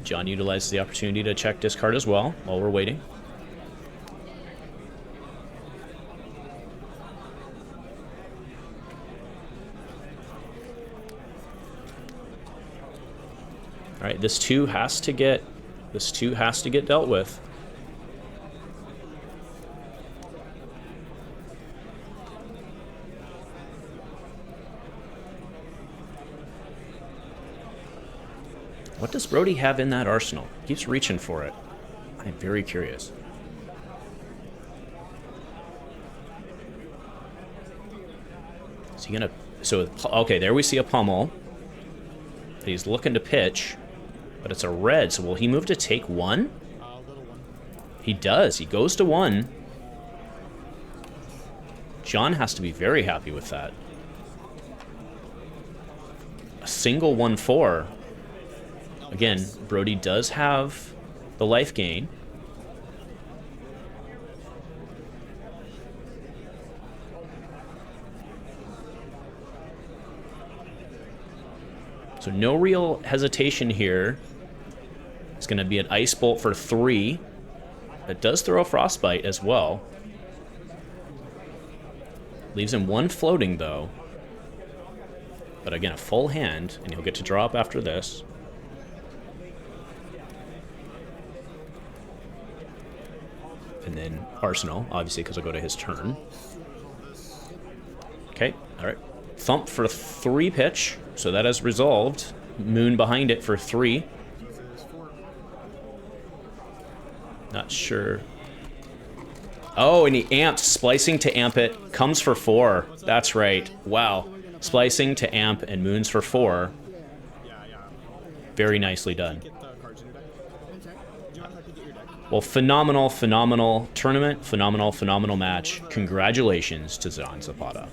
John utilizes the opportunity to check discard as well while we're waiting. All right, this 2 has to get dealt with. What does Brody have in that arsenal? He keeps reaching for it. I'm very curious. Is he gonna... So, okay, there we see a pummel. He's looking to pitch, but it's a red, so will he move to take 1? I'll go to 1. He does. He goes to 1. John has to be very happy with that. A single 1/4. Again, Brody does have the life gain. So no real hesitation here. It's going to be an Ice Bolt for 3. It does throw a Frostbite as well. Leaves him 1 floating, though. But again, a full hand, and he'll get to draw up after this. And then Arsenal, obviously, because I'll go to his turn. Okay, all right. Thump for 3 pitch, so that has resolved. Moon behind it for 3. Not sure. Oh, and he amped. Splicing to amp it. Comes for 4. That's right. Wow. Splicing to amp and moons for 4. Very nicely done. Get the cards in your deck. Do you want to get your deck? Well, phenomenal tournament. Phenomenal match. Congratulations to John Zapata.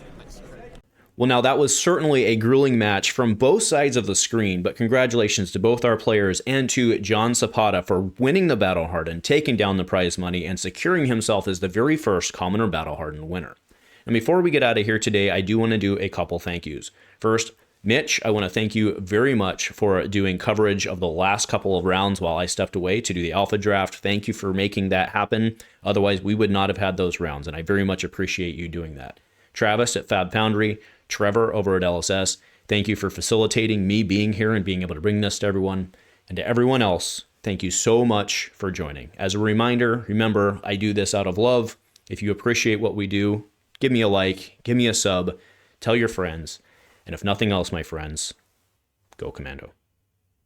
Well, now that was certainly a grueling match from both sides of the screen, but congratulations to both our players and to John Zapata for winning the Battle Hardened, taking down the prize money, and securing himself as the very first Commoner Battle Hardened winner. And before we get out of here today, I do want to do a couple thank yous. First, Mitch, I want to thank you very much for doing coverage of the last couple of rounds while I stepped away to do the alpha draft. Thank you for making that happen. Otherwise, we would not have had those rounds, and I very much appreciate you doing that. Travis at Fab Foundry, Trevor over at LSS, thank you for facilitating me being here and being able to bring this to everyone. And to everyone else, thank you so much for joining. As a reminder, remember, I do this out of love. If you appreciate what we do, give me a like, give me a sub, tell your friends. And if nothing else, my friends, go Commando.